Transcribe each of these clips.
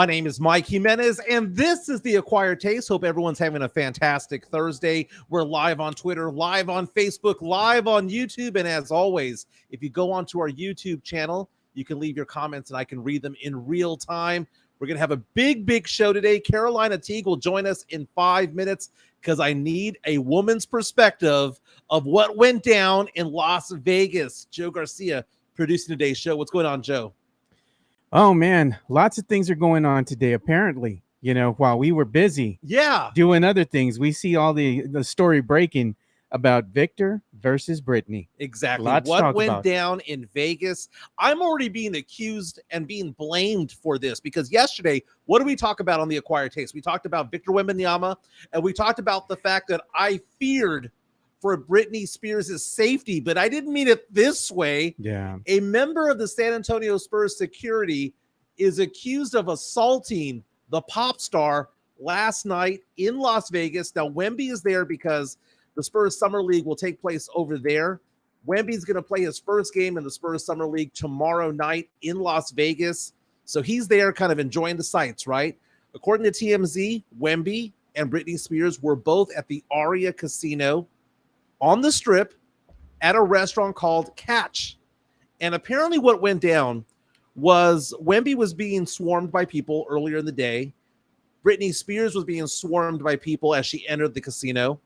My name is Mike Jimenez, and this is The Acquired Taste. Hope everyone's having a fantastic Thursday. We're live on Twitter, live on Facebook, live on YouTube, and as always, if you go onto our YouTube channel, you can leave your comments, and I can read them in real time. We're going to have a big show today. Carolina Teague will join us in 5 minutes because I need a woman's perspective of what went down in Las Vegas. Joe Garcia producing today's show. What's going on, Joe? Oh, man, lots of things are going on today, apparently. You know, while we were busy doing other things, we see all the story breaking about Victor versus Britney. Exactly. What went down in Vegas? I'm already being accused and being blamed for this because yesterday, what did we talk about on The Acquired Taste? We talked about Victor Wembanyama, and we talked about the fact that I feared for Britney Spears' safety, but I didn't mean it this way. Yeah. A member of the San Antonio Spurs security is accused of assaulting the pop star last night in Las Vegas. Now, Wemby is there because the Spurs Summer League will take place over there. Wemby's going to play his first game in the Spurs Summer League tomorrow night in Las Vegas. So he's there kind of enjoying the sights, right? According to TMZ, Wemby and Britney Spears were both at the Aria Casino on the Strip at a restaurant called Catch. And apparently what went down was Wemby was being swarmed by people earlier in the day. Britney Spears was being swarmed by people as she entered the casino.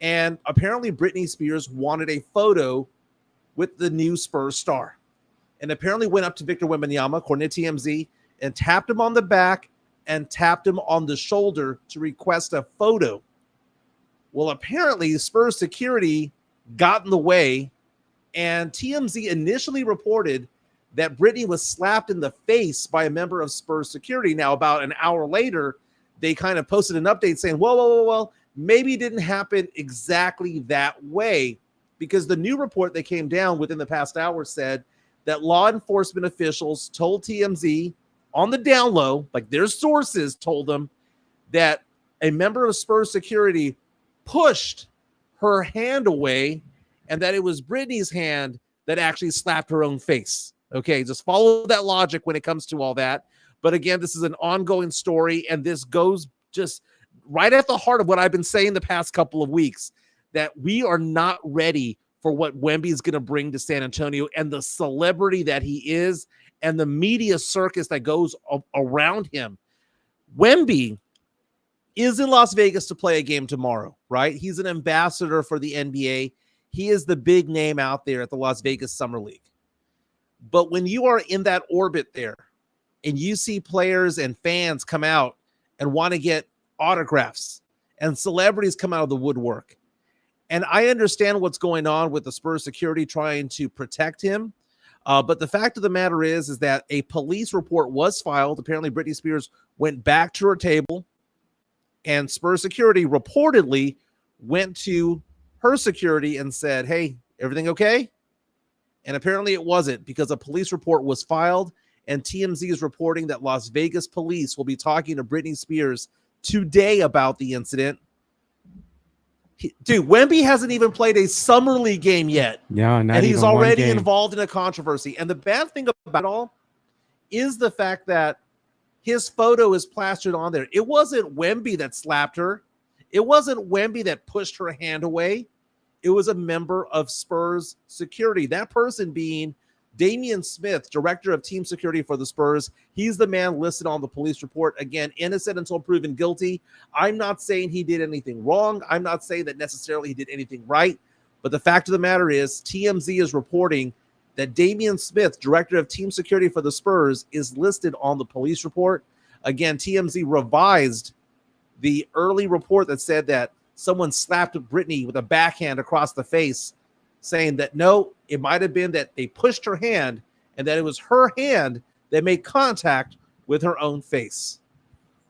And apparently Britney Spears wanted a photo with the new Spurs star. And apparently went up to Victor Wembanyama, according to TMZ, and tapped him on the back and tapped him on the shoulder to request a photo. Well, apparently Spurs security got in the way, and TMZ initially reported that Britney was slapped in the face by a member of Spurs security. Now, about an hour later, they kind of posted an update saying, well, maybe it didn't happen exactly that way, because the new report that came down within the past hour said that law enforcement officials told TMZ on the down low, like their sources told them, that a member of Spurs security pushed her hand away and that it was Britney's hand that actually slapped her own face. Okay, just follow that logic when it comes to all that. But again, this is an ongoing story, and this goes just right at the heart of what I've been saying the past couple of weeks, that we are not ready for what Wemby is going to bring to San Antonio and the celebrity that he is and the media circus that goes around him. Wemby is in Las Vegas to play a game tomorrow, right? He's an ambassador for the NBA. He is the big name out there at the Las Vegas Summer League. But when you are in that orbit there and you see players and fans come out and want to get autographs and celebrities come out of the woodwork, and I understand what's going on with the Spurs security trying to protect him, but the fact of the matter is that a police report was filed. Apparently Britney Spears went back to her table, and Spurs security reportedly went to her security and said, hey, everything okay? And apparently it wasn't, because a police report was filed, and TMZ is reporting that Las Vegas police will be talking to Britney Spears today about the incident. Dude, Wemby hasn't even played a summer league game yet. Yeah, and he's already involved in a controversy. And the bad thing about it all is the fact that his photo is plastered on there. It wasn't Wemby that slapped her. It wasn't Wemby that pushed her hand away. It was a member of Spurs security. That person being Damian Smith, director of team security for the Spurs. He's the man listed on the police report. Again, innocent until proven guilty. I'm not saying he did anything wrong. I'm not saying that necessarily he did anything right. But the fact of the matter is, TMZ is reporting that Damian Smith, director of team security for the Spurs, is listed on the police report. Again, TMZ revised the early report that said that someone slapped Britney with a backhand across the face, saying that no, it might have been that they pushed her hand and that it was her hand that made contact with her own face.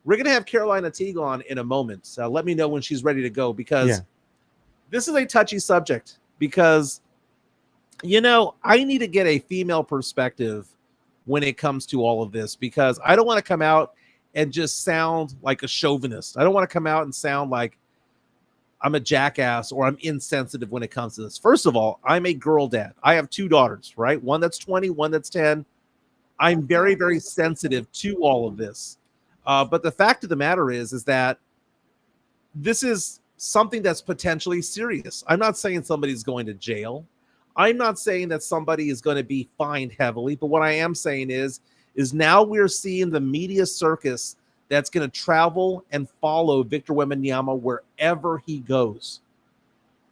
We're going to have Carolina Teague on in a moment. So let me know when she's ready to go, because this is a touchy subject, because you know, I need to get a female perspective when it comes to all of this, because I don't want to come out and just sound like a chauvinist. I don't want to come out and sound like I'm a jackass or I'm insensitive when it comes to this. First of all, I'm a girl dad. I have two daughters, right? One that's 20, one that's 10. I'm very, very sensitive to all of this. But the fact of the matter is that this is something that's potentially serious. I'm not saying somebody's going to jail. I'm not saying that somebody is going to be fined heavily. But what I am saying is now we're seeing the media circus that's going to travel and follow Victor Wembanyama wherever he goes.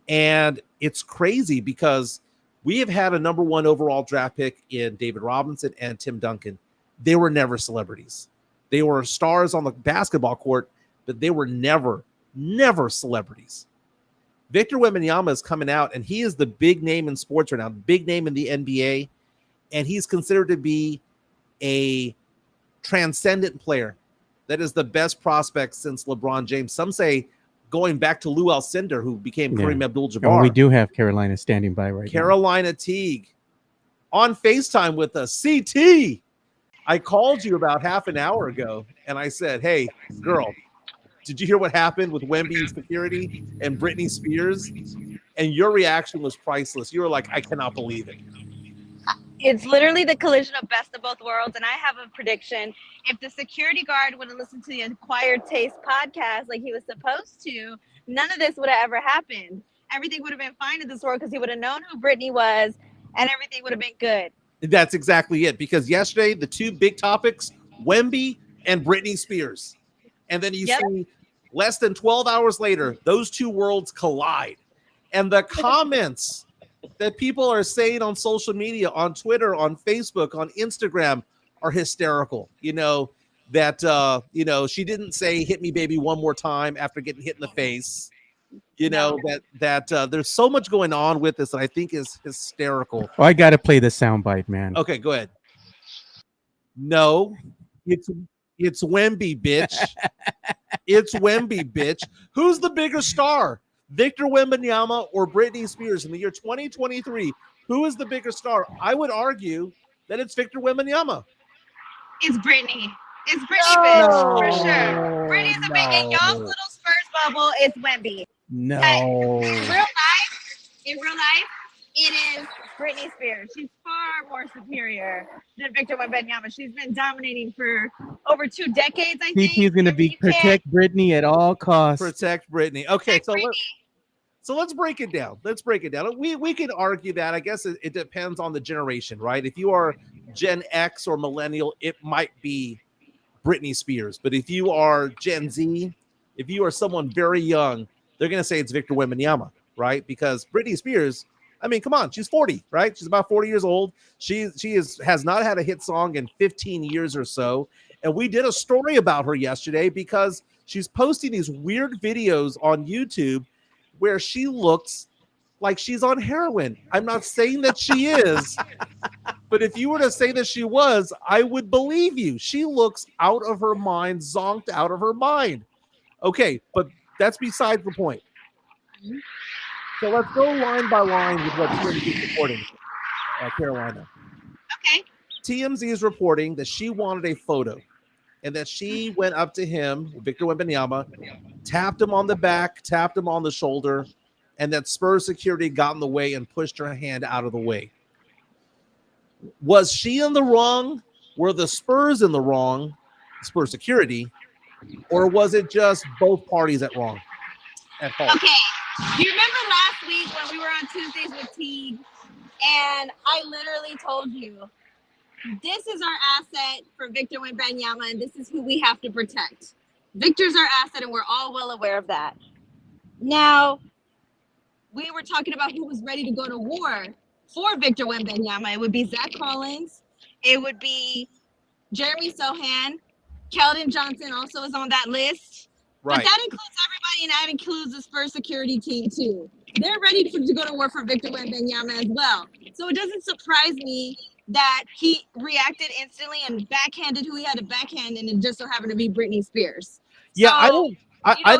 And it's crazy because we have had a number 1 overall draft pick in David Robinson and Tim Duncan. They were never celebrities. They were stars on the basketball court, but they were never celebrities. Victor Wembanyama is coming out, and he is the big name in sports right now, big name in the NBA, and he's considered to be a transcendent player. That is the best prospect since LeBron James. Some say going back to Lou Alcindor, who became Kareem Abdul-Jabbar. Oh, we do have Carolina standing by right now. Carolina Teague on FaceTime with us. CT, I called you about half an hour ago, and I said, hey, girl, did you hear what happened with Wemby security and Britney Spears? And your reaction was priceless. You were like, I cannot believe it. It's literally the collision of best of both worlds. And I have a prediction. If the security guard would have listened to the Acquired Taste podcast like he was supposed to, none of this would have ever happened. Everything would have been fine in this world because he would have known who Britney was and everything would have been good. That's exactly it. Because yesterday, the 2 big topics, Wemby and Britney Spears. And then you see less than 12 hours later, those 2 worlds collide. And the comments that people are saying on social media, on Twitter, on Facebook, on Instagram are hysterical. You know, that, she didn't say, hit me, baby, one more time after getting hit in the face. You know, that there's so much going on with this that I think is hysterical. Oh, I got to play the soundbite, man. Okay, go ahead. No, it's Wemby, bitch. It's Wemby, bitch. Who's the bigger star, Victor Wembanyama or Britney Spears in the year 2023? Who is the bigger star? I would argue that it's Victor Wembanyama. It's Britney. It's Britney, bitch, for sure. Britney's a big, in y'all's little Spurs bubble, it's Wemby. No. But in real life, it is Britney Spears. She's far more superior than Victor Wembanyama. She's been dominating for over 2 decades, I think. CP is going to be protect Britney at all costs. Protect Britney. Okay, so let's break it down. We can argue that. I guess it depends on the generation, right? If you are Gen X or millennial, it might be Britney Spears. But if you are Gen Z, if you are someone very young, they're going to say it's Victor Wembanyama, right? Because Britney Spears, I mean, come on, she's 40, right? She's about 40 years old. She has not had a hit song in 15 years or so. And we did a story about her yesterday because she's posting these weird videos on YouTube where she looks like she's on heroin. I'm not saying that she is, but if you were to say that she was, I would believe you. She looks out of her mind, zonked out of her mind. Okay, but that's beside the point. So let's go line by line with what TMZ is reporting, Carolina. Okay. TMZ is reporting that she wanted a photo and that she went up to him, Victor Wembanyama, tapped him on the back, tapped him on the shoulder, and that Spurs security got in the way and pushed her hand out of the way. Was she in the wrong? Were the Spurs in the wrong, Spurs security, or was it just both parties at fault? Okay. Do you remember last week when we were on Tuesdays with Teague, and I literally told you, this is our asset for Victor Wembanyama, and this is who we have to protect. Victor's our asset, and we're all well aware of that. Now, we were talking about who was ready to go to war for Victor Wembanyama. It would be Zach Collins. It would be Jeremy Sohan. Keldon Johnson also is on that list. Right. But that includes everybody, and that includes the Spurs security team, too. They're ready to go to war for Victor Wembanyama as well. So it doesn't surprise me that he reacted instantly and backhanded who he had to backhand, and it just so happened to be Britney Spears. Yeah, so, I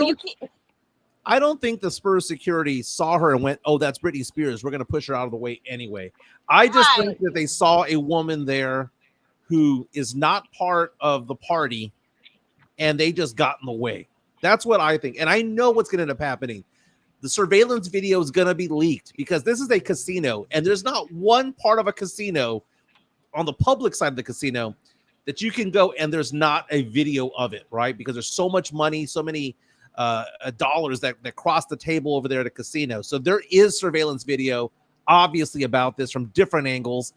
don't think the Spurs security saw her and went, oh, that's Britney Spears. We're going to push her out of the way anyway. I just think that they saw a woman there who is not part of the party, and they just got in the way. That's what I think. And I know what's going to end up happening. The surveillance video is going to be leaked because this is a casino, and there's not one part of a casino on the public side of the casino that you can go and there's not a video of it, right? Because there's so much money, so many dollars that cross the table over there at a casino. So there is surveillance video, obviously, about this from different angles.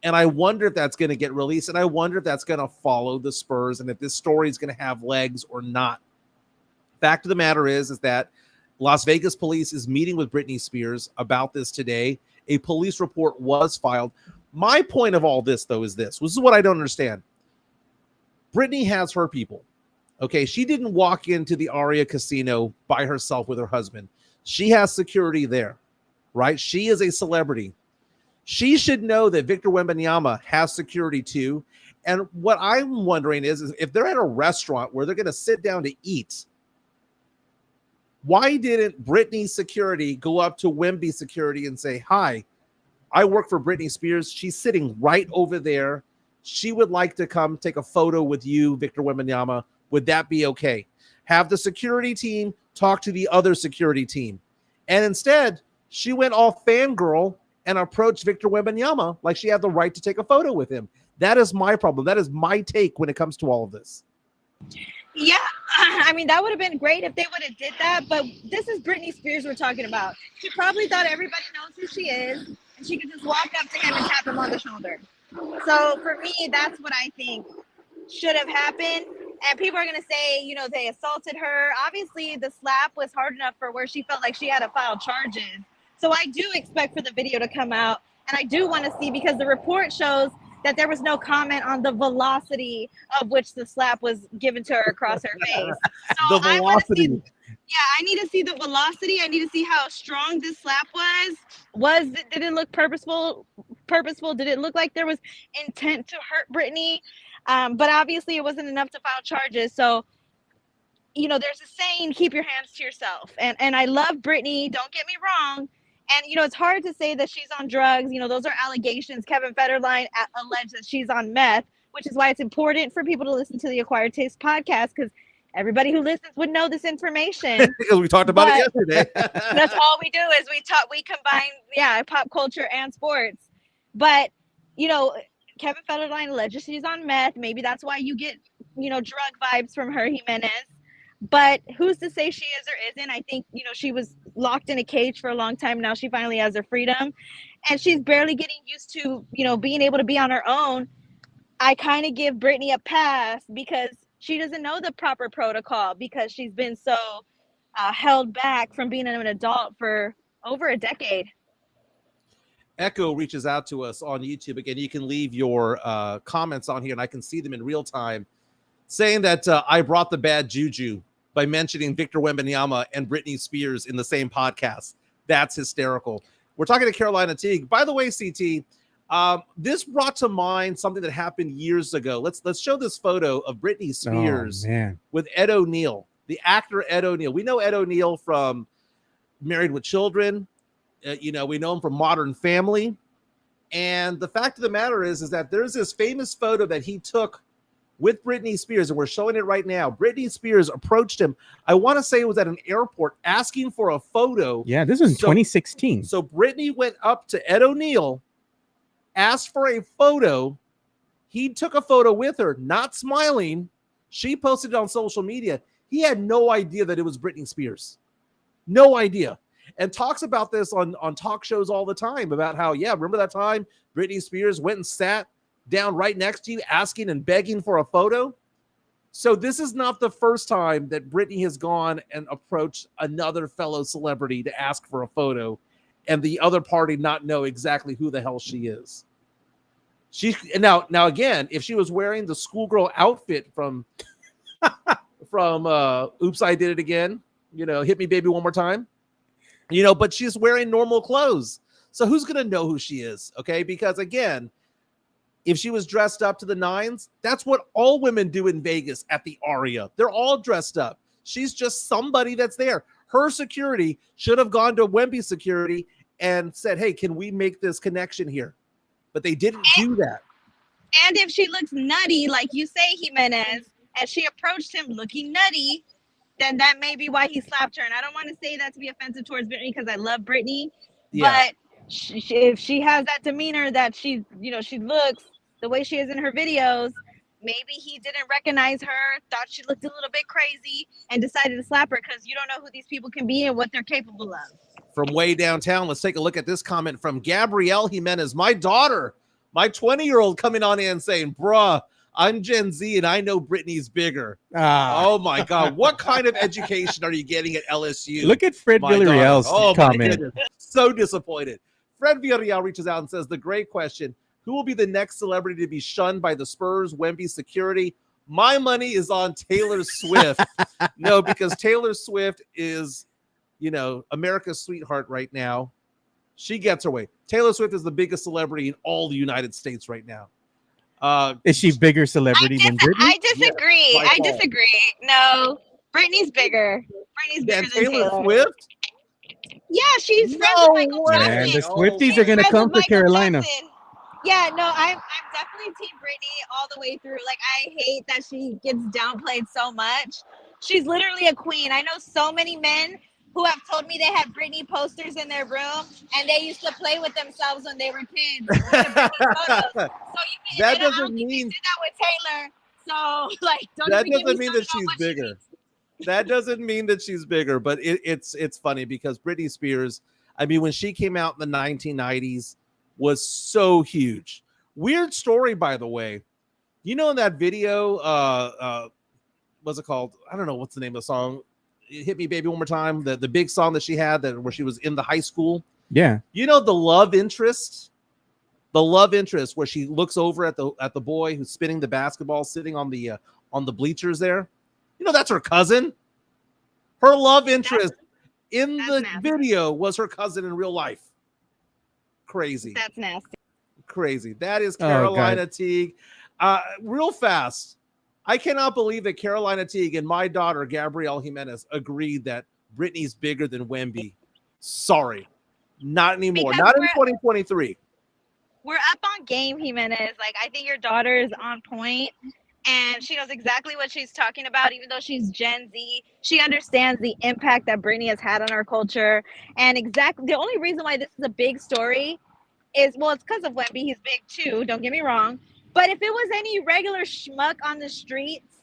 And I wonder if that's going to get released. And I wonder if that's going to follow the Spurs and if this story is going to have legs or not. Fact of the matter is that Las Vegas police is meeting with Britney Spears about this today. A police report was filed. My point of all this, though, is this. This is what I don't understand. Britney has her people. Okay, she didn't walk into the Aria Casino by herself with her husband. She has security there, right? She is a celebrity. She should know that Victor Wembanyama has security too. And what I'm wondering is if they're at a restaurant where they're going to sit down to eat, why didn't Britney security go up to Wemby security and say, hi, I work for Britney Spears. She's sitting right over there. She would like to come take a photo with you, Victor Wembanyama. Would that be okay? Have the security team talk to the other security team. And instead, she went all fangirl and approached Victor Wembanyama like she had the right to take a photo with him. That is my problem. That is my take when it comes to all of this. Yeah, I mean, that would have been great if they would have did that. But this is Britney Spears we're talking about. She probably thought everybody knows who she is, and she could just walk up to him and tap him on the shoulder. So for me, that's what I think should have happened. And people are going to say, you know, they assaulted her. Obviously, the slap was hard enough for where she felt like she had to file charges. So I do expect for the video to come out. And I do want to see, because the report shows that there was no comment on the velocity of which the slap was given to her across her face. So the velocity. I need to see the velocity. I need to see how strong this slap was. Did it look purposeful? Did it look like there was intent to hurt Britney? But obviously it wasn't enough to file charges. So, you know, there's a saying, keep your hands to yourself. And I love Britney, don't get me wrong. And, you know, it's hard to say that she's on drugs. You know, those are allegations. Kevin Federline alleged that she's on meth, which is why it's important for people to listen to the Acquired Taste podcast, because everybody who listens would know this information. Because we talked about it yesterday. That's all we do is we combine, pop culture and sports. But, you know, Kevin Federline alleges she's on meth. Maybe that's why you get, you know, drug vibes from her, Jimenez. But who's to say she is or isn't? I think, you know, she was locked in a cage for a long time. Now she finally has her freedom. And she's barely getting used to, you know, being able to be on her own. I kind of give Britney a pass because she doesn't know the proper protocol, because she's been so held back from being an adult for over a decade. Echo reaches out to us on YouTube. Again, you can leave your comments on here, and I can see them in real time, saying that I brought the bad juju by mentioning Victor Wembanyama and Britney Spears in the same podcast. That's hysterical. We're talking to Carolina Teague. By the way, CT, this brought to mind something that happened years ago. Let's show this photo of Britney Spears with Ed O'Neill, the actor Ed O'Neill. We know Ed O'Neill from Married with Children. You know, we know him from Modern Family. And the fact of the matter is that there's this famous photo that he took with Britney Spears, and we're showing it right now. Britney Spears approached him. I want to say it was at an airport asking for a photo. Yeah, this was in 2016. So Britney went up to Ed O'Neill, asked for a photo. He took a photo with her, not smiling. She posted it on social media. He had no idea that it was Britney Spears. No idea. And talks about this on talk shows all the time about how, remember that time Britney Spears went and sat down right next to you asking and begging for a photo? So this is not the first time that Britney has gone and approached another fellow celebrity to ask for a photo, and the other party not know exactly who the hell she is. Now again, if she was wearing the schoolgirl outfit from Oops, I Did It Again, you know, Hit Me Baby One More Time, you know, but she's wearing normal clothes. So who's going to know who she is? Okay. Because again, if she was dressed up to the nines, that's what all women do in Vegas at the Aria. They're all dressed up. She's just somebody that's there. Her security should have gone to Wemby security and said, hey, can we make this connection here? But they didn't do that. And if she looks nutty, like you say, Jimenez, and she approached him looking nutty, then that may be why he slapped her. And I don't want to say that to be offensive towards Britney, because I love Britney. Yeah. But if she has that demeanor that she looks the way she is in her videos, maybe he didn't recognize her, thought she looked a little bit crazy, and decided to slap her because you don't know who these people can be and what they're capable of. From way downtown, let's take a look at this comment from Gabrielle Jimenez. My daughter, my 20-year-old coming on in saying, bruh, I'm Gen Z and I know Britney's bigger. Oh my God. What kind of education are you getting at LSU? Look at Fred Villarreal's comment. So disappointed. Fred Villarreal reaches out and says, the great question, who will be the next celebrity to be shunned by the Spurs, Wemby security? My money is on Taylor Swift. No, because Taylor Swift is, you know, America's sweetheart right now. She gets her way. Taylor Swift is the biggest celebrity in all the United States right now. Is she bigger celebrity than Britney? I disagree. Yeah, I disagree. No, Britney's bigger. Britney's bigger than Taylor Swift? Yeah, she's friends with Michael Jackson. Man, the Swifties are going to come for Carolina. Jackson. Yeah, no, I'm definitely Team Britney all the way through. Like, I hate that she gets downplayed so much. She's literally a queen. I know so many men who have told me they had Britney posters in their room and they used to play with themselves when they were kids. So that doesn't mean they did that with Taylor. So like, that doesn't mean that she's bigger. That doesn't mean that she's bigger, but it's funny because Britney Spears, I mean, when she came out in the 1990s, was so huge. Weird story, by the way. You know, in that video, what's it called? I don't know what's the name of the song. Hit Me Baby One More Time, the big song that she had where she was in the high school. Yeah. You know, the love interest where she looks over at the boy who's spinning the basketball sitting on the bleachers there. You know, that's her cousin. Her love interest in the video was her cousin in real life. Crazy. That's nasty. Crazy. That is Carolina Teague. Real fast. I cannot believe that Carolina Teague and my daughter, Gabrielle Jimenez, agreed that Britney's bigger than Wemby. Sorry. Not anymore. Not in 2023. We're up on game, Jimenez. Like, I think your daughter is on point, and she knows exactly what she's talking about. Even though she's Gen Z, she understands the impact that Britney has had on our culture. And exactly the only reason why this is a big story is, well, it's because of Wemby. He's big too. Don't get me wrong. But if it was any regular schmuck on the streets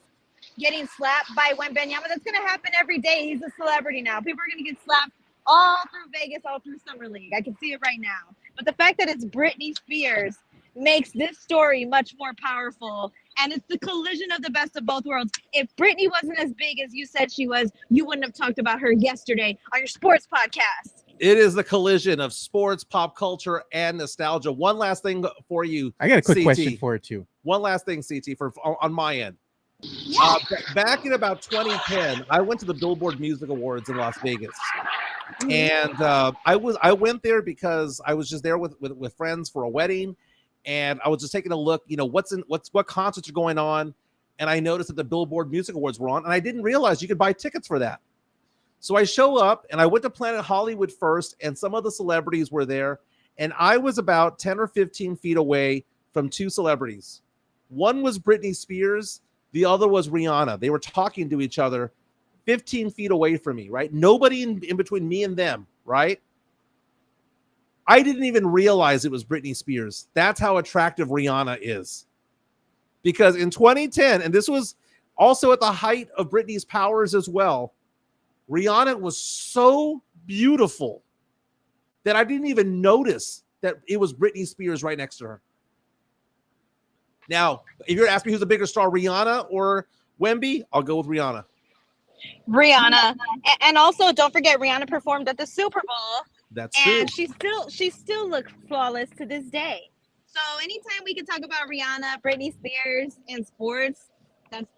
getting slapped by Wembanyama, that's going to happen every day. He's a celebrity now. People are going to get slapped all through Vegas, all through Summer League. I can see it right now. But the fact that it's Britney Spears makes this story much more powerful. And it's the collision of the best of both worlds. If Britney wasn't as big as you said she was, you wouldn't have talked about her yesterday on your sports podcast. It is the collision of sports, pop culture, and nostalgia. One last thing for you. I got a quick question for it too. One last thing, CT, on my end. Yeah. Back in about 2010, I went to the Billboard Music Awards in Las Vegas, and I went there because I was just there with friends for a wedding, and I was just taking a look. You know, what concerts are going on, and I noticed that the Billboard Music Awards were on, and I didn't realize you could buy tickets for that. So I show up and I went to Planet Hollywood first, and some of the celebrities were there. And I was about 10 or 15 feet away from two celebrities. One was Britney Spears. The other was Rihanna. They were talking to each other 15 feet away from me, right? Nobody in between me and them, right? I didn't even realize it was Britney Spears. That's how attractive Rihanna is. Because in 2010, and this was also at the height of Britney's powers as well, Rihanna was so beautiful that I didn't even notice that it was Britney Spears right next to her. Now, if you're asking me who's the bigger star, Rihanna or Wemby, I'll go with Rihanna. Rihanna. And also, don't forget, Rihanna performed at the Super Bowl. That's true. And she still looks flawless to this day. So anytime we can talk about Rihanna, Britney Spears, and sports,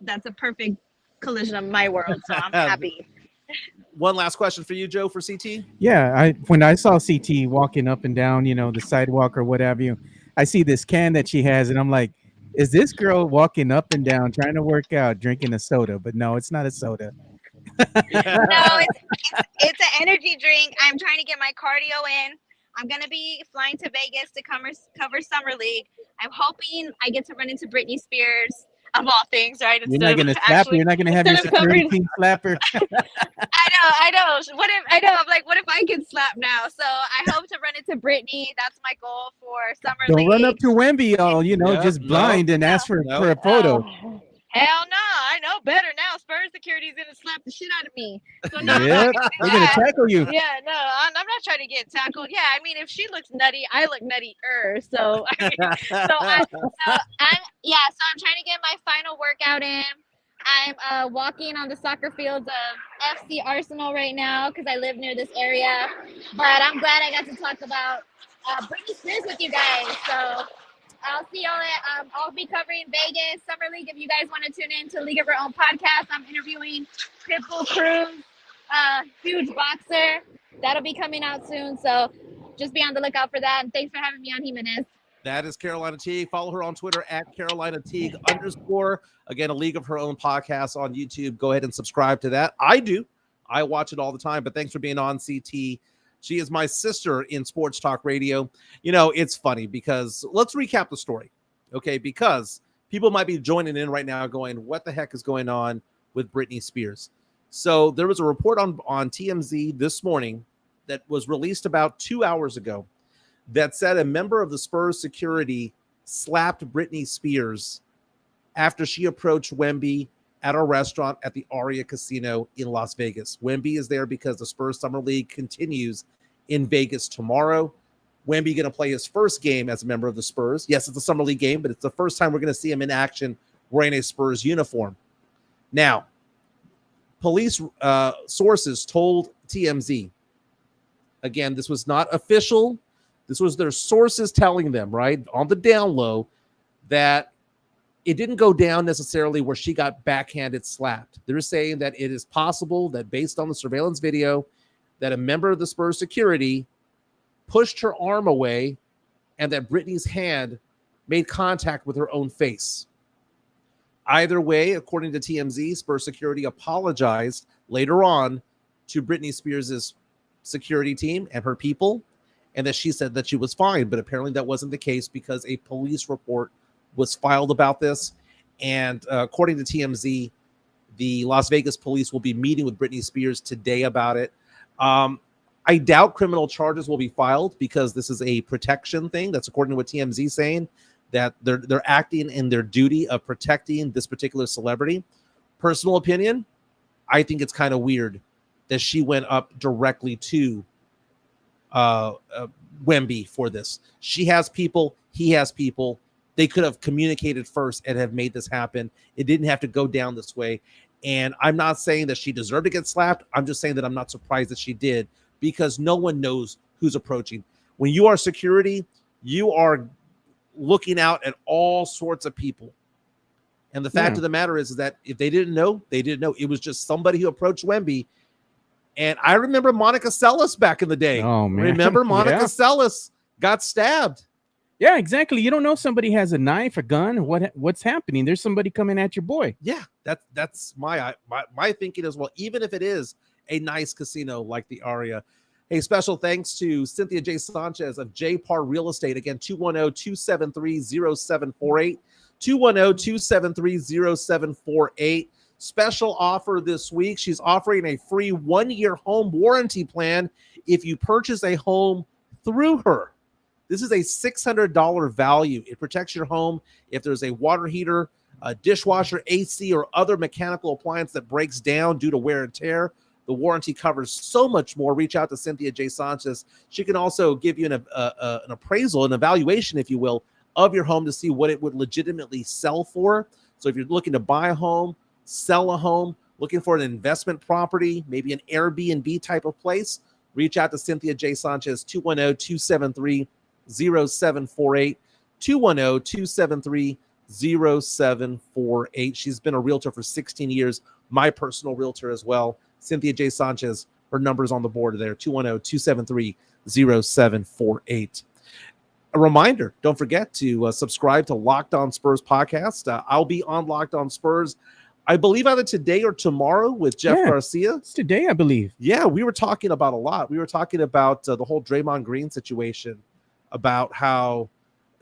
that's a perfect collision of my world. So I'm happy. One last question for you, Joe, for CT. Yeah, when I saw CT walking up and down, you know, the sidewalk or what have you, I see this can that she has, and I'm like, is this girl walking up and down trying to work out, drinking a soda? But no, it's not a soda. No, it's an energy drink. I'm trying to get my cardio in. I'm going to be flying to Vegas to cover Summer League. I'm hoping I get to run into Britney Spears. of all things, right? You're not gonna slap her. You're not gonna have your security team slap her. I know. I'm like, what if I get slapped now? So I hope to run into Britney. That's my goal for summer league. Don't run up to Wemby, just blind and ask for a photo. Oh, hell no, I know better now. Spurs security's gonna slap the shit out of me. So no, Yep, they're gonna tackle you. Yeah, no, I'm not trying to get tackled. Yeah, I mean, if she looks nutty, I look nuttier. So, I'm trying to get my final workout in. I'm walking on the soccer fields of FC Arsenal right now because I live near this area. But I'm glad I got to talk about Britney Spears with you guys. So I'll see y'all at, I'll be covering Vegas Summer League. If you guys want to tune in to League of Our Own podcast, I'm interviewing Pitbull Cruz, huge boxer. That'll be coming out soon. So just be on the lookout for that. And thanks for having me on, Jimenez. That is Carolina Teague. Follow her on Twitter at Carolina Teague _. Again, a League of Her Own podcast on YouTube. Go ahead and subscribe to that. I do. I watch it all the time. But thanks for being on, CT. She is my sister in sports talk radio. It's funny because let's recap the story, okay? Because people might be joining in right now going, what the heck is going on with Britney Spears? So there was a report on TMZ this morning that was released about 2 hours ago that said a member of the Spurs security slapped Britney Spears after she approached Wemby at a restaurant at the Aria Casino in Las Vegas. Wemby is there because the Spurs Summer League continues in Vegas tomorrow. Wemby going to play his first game as a member of the Spurs. Yes, it's a Summer League game, but it's the first time we're going to see him in action wearing a Spurs uniform. Now, police sources told TMZ, again, this was not official. This was their sources telling them, right, on the down low, that it didn't go down necessarily where she got backhanded slapped. They're saying that it is possible that based on the surveillance video, that a member of the Spurs security pushed her arm away and that Britney's hand made contact with her own face. Either way, according to TMZ, Spurs security apologized later on to Britney Spears' security team and her people, and that she said that she was fine. But apparently that wasn't the case because a police report was filed about this. And according to TMZ, the Las Vegas police will be meeting with Britney Spears today about it. I doubt criminal charges will be filed because this is a protection thing. That's according to what TMZ is saying, that they're acting in their duty of protecting this particular celebrity. Personal opinion, I think it's kind of weird that she went up directly to Wemby for this. She has people, he has people. They could have communicated first and have made this happen. It didn't have to go down this way. And I'm not saying that she deserved to get slapped. I'm just saying that I'm not surprised that she did, because no one knows who's approaching. When you are security, you are looking out at all sorts of people. And the fact of the matter is that if they didn't know, they didn't know. It was just somebody who approached Wemby. And I remember Monica Seles back in the day. Oh, man. Remember Monica Seles got stabbed. Yeah, exactly. You don't know if somebody has a knife, a gun, what's happening. There's somebody coming at your boy. Yeah, that's my thinking as well, even if it is a nice casino like the Aria. Hey, special thanks to Cynthia J. Sanchez of J. Parr Real Estate. Again, 210-273-0748. 210-273-0748. Special offer this week. She's offering a free 1-year home warranty plan if you purchase a home through her. This is a $600 value. It protects your home if there's a water heater, a dishwasher, AC, or other mechanical appliance that breaks down due to wear and tear. The warranty covers so much more. Reach out to Cynthia J. Sanchez. She can also give you an appraisal, an evaluation, if you will, of your home to see what it would legitimately sell for. So if you're looking to buy a home, sell a home, looking for an investment property, maybe an Airbnb type of place, reach out to Cynthia J. Sanchez, 210-273-0748, 210-273-0748. She's been a realtor for 16 years, my personal realtor as well. Cynthia J. Sanchez, her number's on the board there, 210-273-0748. A reminder, don't forget to subscribe to Locked On Spurs podcast. I'll be on Locked On Spurs, I believe, either today or tomorrow with Jeff Garcia. It's today, I believe. Yeah, we were talking about a lot. We were talking about the whole Draymond Green situation, about how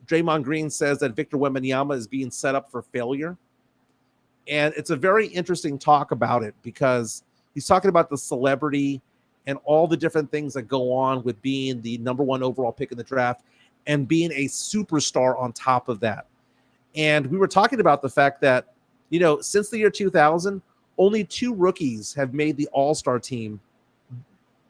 Draymond Green says that Victor Wembanyama is being set up for failure. And it's a very interesting talk about it because he's talking about the celebrity and all the different things that go on with being the number one overall pick in the draft and being a superstar on top of that. And we were talking about the fact that, since the year 2000, only 2 rookies have made the All-Star team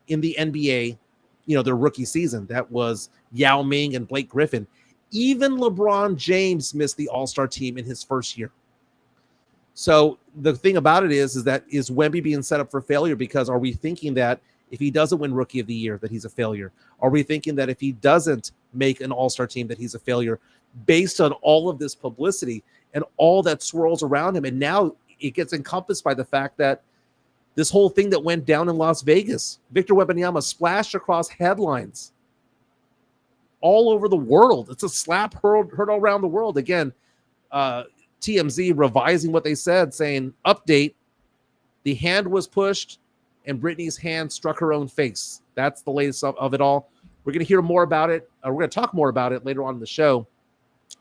in the NBA, their rookie season. That was Yao Ming and Blake Griffin. Even LeBron James missed the All-Star team in his first year. So the thing about it is Wemby being set up for failure? Because are we thinking that if he doesn't win Rookie of the Year, that he's a failure? Are we thinking that if he doesn't make an All-Star team, that he's a failure based on all of this publicity and all that swirls around him? And now it gets encompassed by the fact that this whole thing that went down in Las Vegas, Victor Wembanyama splashed across headlines all over the world. It's a slap heard all around the world. Again, TMZ revising what they said, saying, update, the hand was pushed and Britney's hand struck her own face. That's the latest of it all. We're going to hear more about it. We're going to talk more about it later on in the show.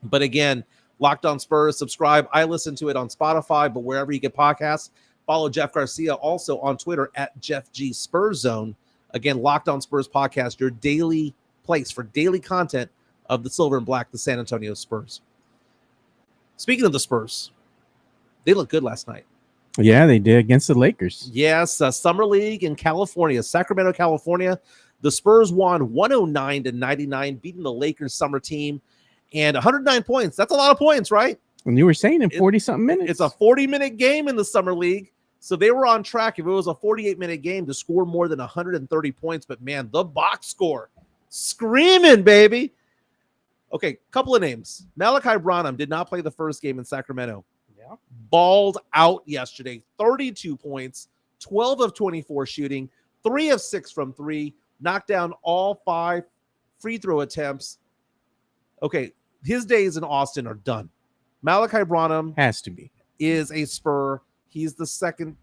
But again, Locked On Spurs, subscribe. I listen to it on Spotify, but wherever you get podcasts, follow Jeff Garcia also on Twitter at Jeff G Spurs Zone. Again, Locked On Spurs podcast, your daily place for daily content of the Silver and Black, the San Antonio Spurs. Speaking of the Spurs, they looked good last night. Yeah, they did against the Lakers. Yes, Summer League in California, Sacramento, California. The Spurs won 109-99, beating the Lakers summer team. And 109 points. That's a lot of points, right? And you were saying in 40-something minutes. It's a 40-minute game in the Summer League. So they were on track, if it was a 48-minute game, to score more than 130 points. But, man, the box score, screaming, baby. Okay, couple of names. Malachi Branham did not play the first game in Sacramento. Yeah. Balled out yesterday. 32 points, 12 of 24 shooting, 3 of 6 from 3, knocked down all 5 free throw attempts. Okay, his days in Austin are done. Malachi Branham has to be. Is a Spur. He's the second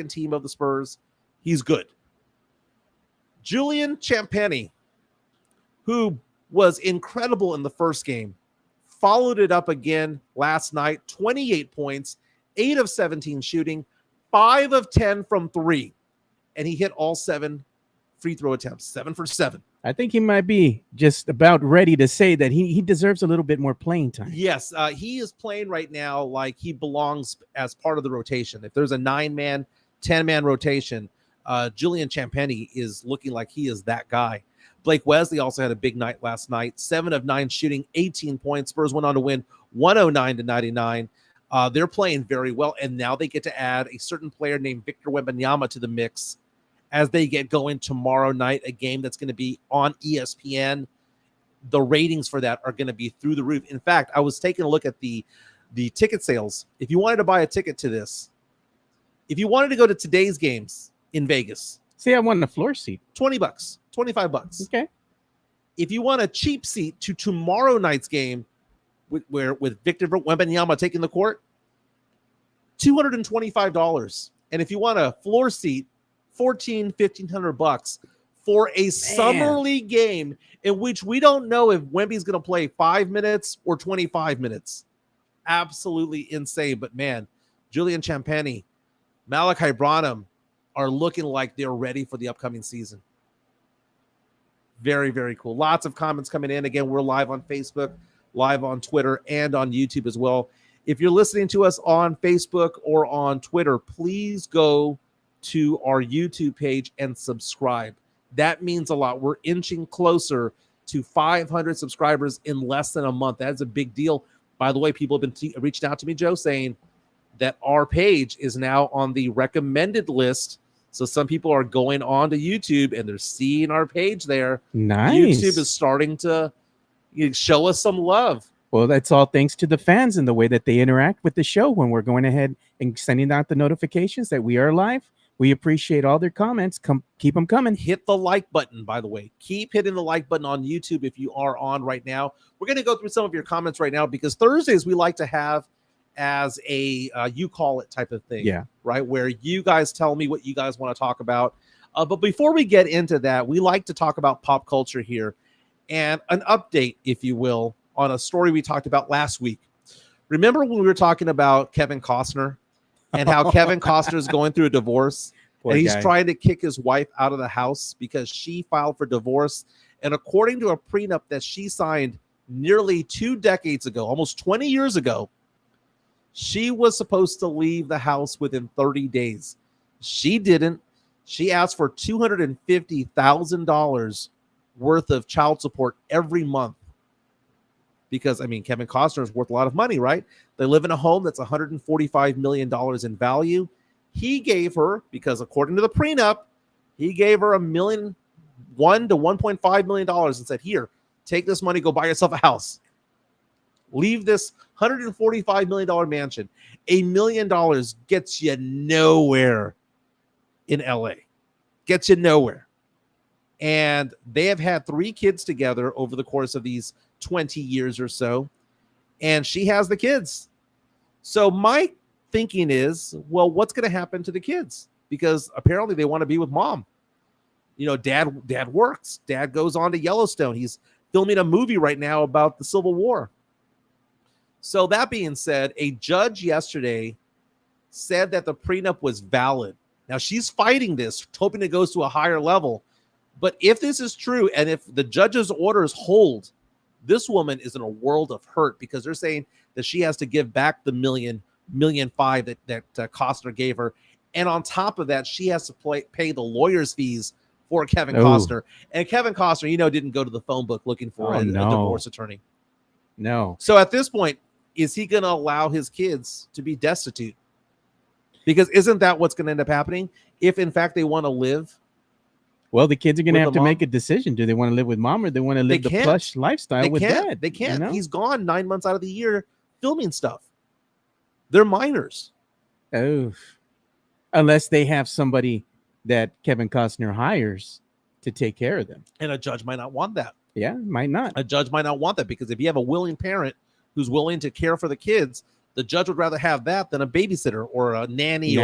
team of the Spurs. He's good. Julian Champagnie, who was incredible in the first game, followed it up again last night. 28 points, 8 of 17 shooting, 5 of 10 from 3. And he hit all 7 free throw attempts, 7 for 7. I think he might be just about ready to say that he deserves a little bit more playing time. Yes, he is playing right now like he belongs as part of the rotation. If there's a 9-man, 10-man rotation, Julian Champagnie is looking like he is that guy. Blake Wesley also had a big night last night. 7 of 9 shooting, 18 points. Spurs went on to win 109-99. They're playing very well, and now they get to add a certain player named Victor Wembanyama to the mix as they get going tomorrow night, a game that's going to be on ESPN. The ratings for that are going to be through the roof. In fact, I was taking a look at the ticket sales. If you wanted to buy a ticket to this, if you wanted to go to today's games in Vegas, say I want a floor seat, $20, $25. Okay. If you want a cheap seat to tomorrow night's game with Victor Wembanyama taking the court, $225. And if you want a floor seat, $1,500 for a summer league game in which we don't know if Wemby's going to play 5 minutes or 25 minutes. Absolutely insane. But man, Julian Champagnie, Malachi Branham are looking like they're ready for the upcoming season. Very, very cool. Lots of comments coming in. Again, we're live on Facebook, live on Twitter, and on YouTube as well. If you're listening to us on Facebook or on Twitter, please go to our YouTube page and subscribe. That means a lot. We're inching closer to 500 subscribers in less than a month. That's a big deal. By the way, people have been reaching out to me, Joe, saying that our page is now on the recommended list. So some people are going on to YouTube and they're seeing our page there. Nice. YouTube is starting to show us some love. Well, that's all thanks to the fans and the way that they interact with the show when we're going ahead and sending out the notifications that we are live. We appreciate all their comments. Keep them coming. Hit the like button, by the way. Keep hitting the like button on YouTube if you are on right now. We're going to go through some of your comments right now because Thursdays we like to have as a you call it type of thing. Yeah. Right? Where you guys tell me what you guys want to talk about. But before we get into that, we like to talk about pop culture here and an update, if you will, on a story we talked about last week. Remember when we were talking about Kevin Costner and how Kevin Costner is going through a divorce? Poor and he's guy. trying to kick his wife out of the house because she filed for divorce. And according to a prenup that she signed nearly 2 decades ago, almost 20 years ago, she was supposed to leave the house within 30 days. She didn't. She asked for $250,000 worth of child support every month. Because, I mean, Kevin Costner is worth a lot of money, right? They live in a home that's $145 million in value. He gave her, because according to the prenup, he gave her $1 to $1.5 million and said, here, take this money, go buy yourself a house. Leave this $145 million mansion. $1 million gets you nowhere in LA. Gets you nowhere. And they have had 3 kids together over the course of these 20 years or so. And she has the kids. So my thinking is, well, what's going to happen to the kids? Because apparently they want to be with mom. You know, dad works. Dad goes on to Yellowstone. He's filming a movie right now about the Civil War. So that being said, a judge yesterday said that the prenup was valid. Now she's fighting this, hoping it goes to a higher level. But if this is true, and if the judge's orders hold, this woman is in a world of hurt because they're saying that she has to give back the $1.5 million that Costner gave her. And on top of that, she has to pay the lawyer's fees for Kevin Costner. And Kevin Costner, you know, didn't go to the phone book looking for a divorce attorney. No. So at this point, is he going to allow his kids to be destitute? Because isn't that what's going to end up happening if, in fact, they want to live? Well, the kids are going to have to make a decision. Do they want to live with mom or do they want to live the plush lifestyle with dad? They can't. You know? He's gone 9 months out of the year filming stuff. They're minors. Oh, unless they have somebody that Kevin Costner hires to take care of them. And a judge might not want that. Yeah, might not. A judge might not want that because if you have a willing parent who's willing to care for the kids, the judge would rather have that than a babysitter or a nanny.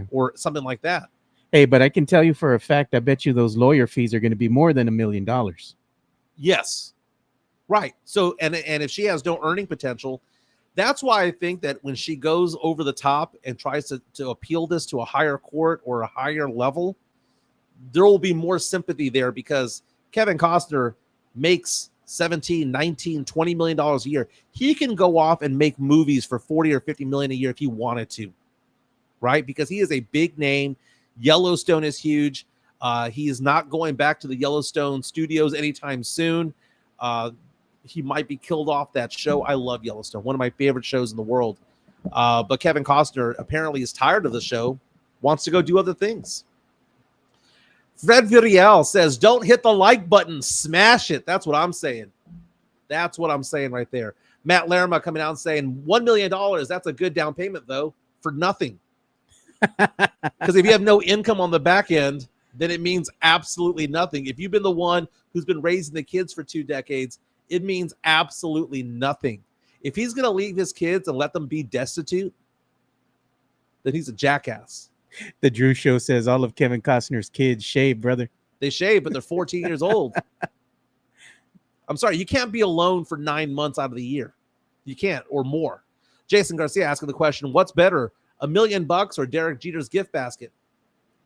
Or something like that. Hey, but I can tell you for a fact, I bet you those lawyer fees are going to be more than $1 million. Yes. Right. So, and if she has no earning potential, that's why I think that when she goes over the top and tries to appeal this to a higher court or a higher level, there will be more sympathy there because Kevin Costner makes $17, $19, $20 million a year. He can go off and make movies for $40 or $50 million a year if he wanted to, right? Because he is a big name. Yellowstone is huge. He is not going back to the Yellowstone studios anytime soon. He might be killed off that show. I love Yellowstone, one of my favorite shows in the world. But Kevin Costner apparently is tired of the show, wants to go do other things. Fred Viriel says, don't hit the like button, smash it. That's what I'm saying. That's what I'm saying right there. Matt Lerma coming out and saying, $1 million, that's a good down payment, though, for nothing. Because if you have no income on the back end, then it means absolutely nothing. If you've been the one who's been raising the kids for 2 decades, it means absolutely nothing. If he's going to leave his kids and let them be destitute, then he's a jackass. The Drew Show says all of Kevin Costner's kids shave, brother. They shave, but they're 14 years old. I'm sorry, you can't be alone for 9 months out of the year. You can't, or more. Jason Garcia asking the question, what's better, $1 million or Derek Jeter's gift basket?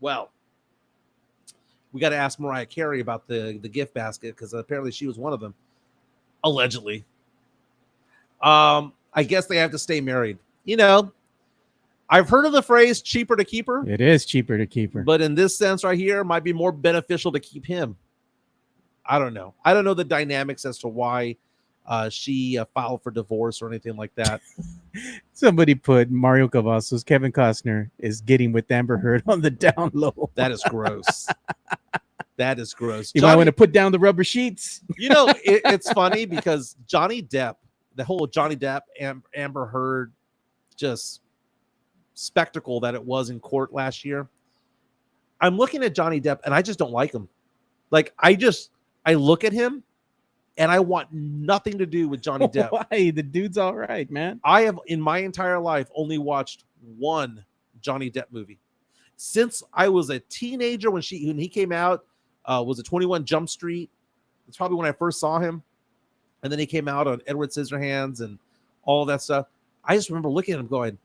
Well, we got to ask Mariah Carey about the gift basket because apparently she was one of them, allegedly. I guess they have to stay married. You know, I've heard of the phrase cheaper to keep her. It is cheaper to keep her. But in this sense right here, it might be more beneficial to keep him. I don't know. I don't know the dynamics as to why she filed for divorce or anything like that. Somebody put Mario Cavazos, Kevin Costner is getting with Amber Heard on the down low. That is gross. That is gross. You might want to put down the rubber sheets. You know, it's funny because Johnny Depp, the whole Johnny Depp, Amber Heard, just spectacle that it was in court last year. I'm looking at Johnny Depp and I just don't like him. Like, I look at him and I want nothing to do with Johnny Depp. Why? The dude's all right, man. I have in my entire life only watched one Johnny Depp movie. Since I was a teenager when he came out, was it 21 Jump Street? It's probably when I first saw him. And then he came out on Edward Scissorhands and all of that stuff. I just remember looking at him going,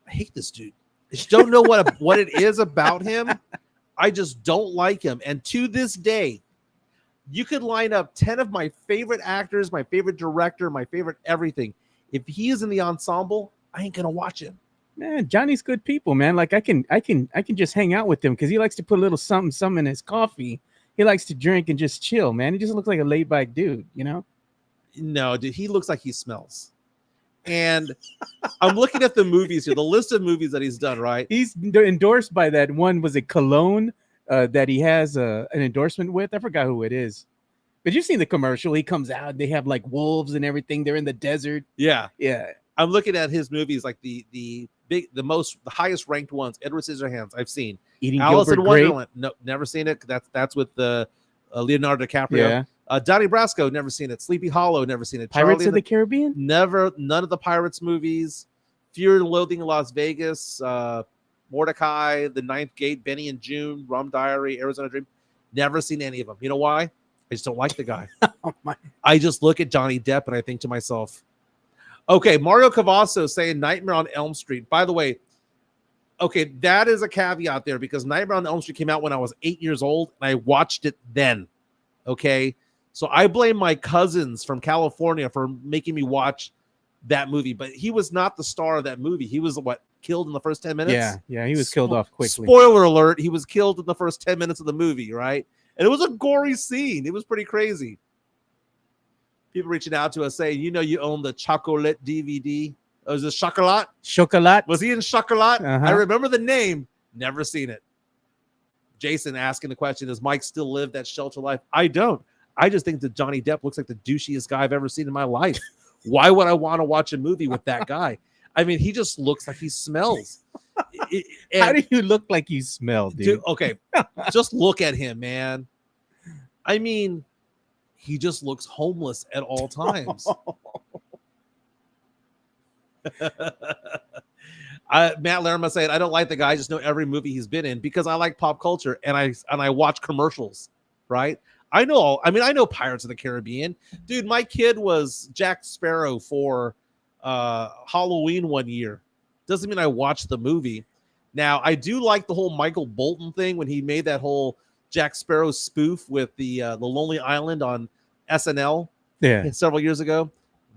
I hate this dude. I just don't know what it is about him. I just don't like him. And to this day, you could line up 10 of my favorite actors, my favorite director, my favorite everything. If he is in the ensemble, I ain't gonna watch him. Man, Johnny's good people, man. Like I can just hang out with him because he likes to put a little something in his coffee. He likes to drink and just chill, man. He just looks like a laid back dude, you know? No, dude, he looks like he smells. And I'm looking at the movies here, the list of movies that he's done, right? He's endorsed by that one, was it Cologne, that he has an endorsement with? I forgot who it is. But you've seen the commercial. He comes out, they have like wolves and everything. They're in the desert. Yeah. Yeah. I'm looking at his movies, like the highest ranked ones. Edward Scissorhands, I've seen. Eating Alice in Gilbert Wonderland, no, never seen it. That's with the Leonardo DiCaprio. Yeah. Donnie Brasco, never seen it. Sleepy Hollow, never seen it. Pirates of the Caribbean? Never, none of the Pirates movies. Fear and Loathing in Las Vegas, Mordecai, The Ninth Gate, Benny and June, Rum Diary, Arizona Dream. Never seen any of them. You know why? I just don't like the guy. Oh my. I just look at Johnny Depp and I think to myself, okay, Mario Cavasso saying Nightmare on Elm Street. By the way, okay, that is a caveat there because Nightmare on Elm Street came out when I was 8 years old and I watched it then. Okay. So I blame my cousins from California for making me watch that movie, but he was not the star of that movie. He was killed in the first 10 minutes. Yeah, he was killed off quickly. Spoiler alert, he was killed in the first 10 minutes of the movie, right? And it was a gory scene. It was pretty crazy. People reaching out to us saying, you own the Chocolate DVD. Was it Chocolat? Chocolat? Was he in Chocolat? Uh-huh. I remember the name. Never seen it. Jason asking the question, does Mike still live that shelter life? I don't. I just think that Johnny Depp looks like the douchiest guy I've ever seen in my life. Why would I want to watch a movie with that guy? I mean, he just looks like he smells. How do you look like you smell, dude? Okay, just look at him, man. I mean, he just looks homeless at all times. Matt Lerma saying, I don't like the guy. I just know every movie he's been in because I like pop culture and I watch commercials, right? I know Pirates of the Caribbean. Dude, my kid was Jack Sparrow for Halloween one year. Doesn't mean I watched the movie. Now, I do like the whole Michael Bolton thing when he made that whole Jack Sparrow spoof with the Lonely Island on SNL several years ago.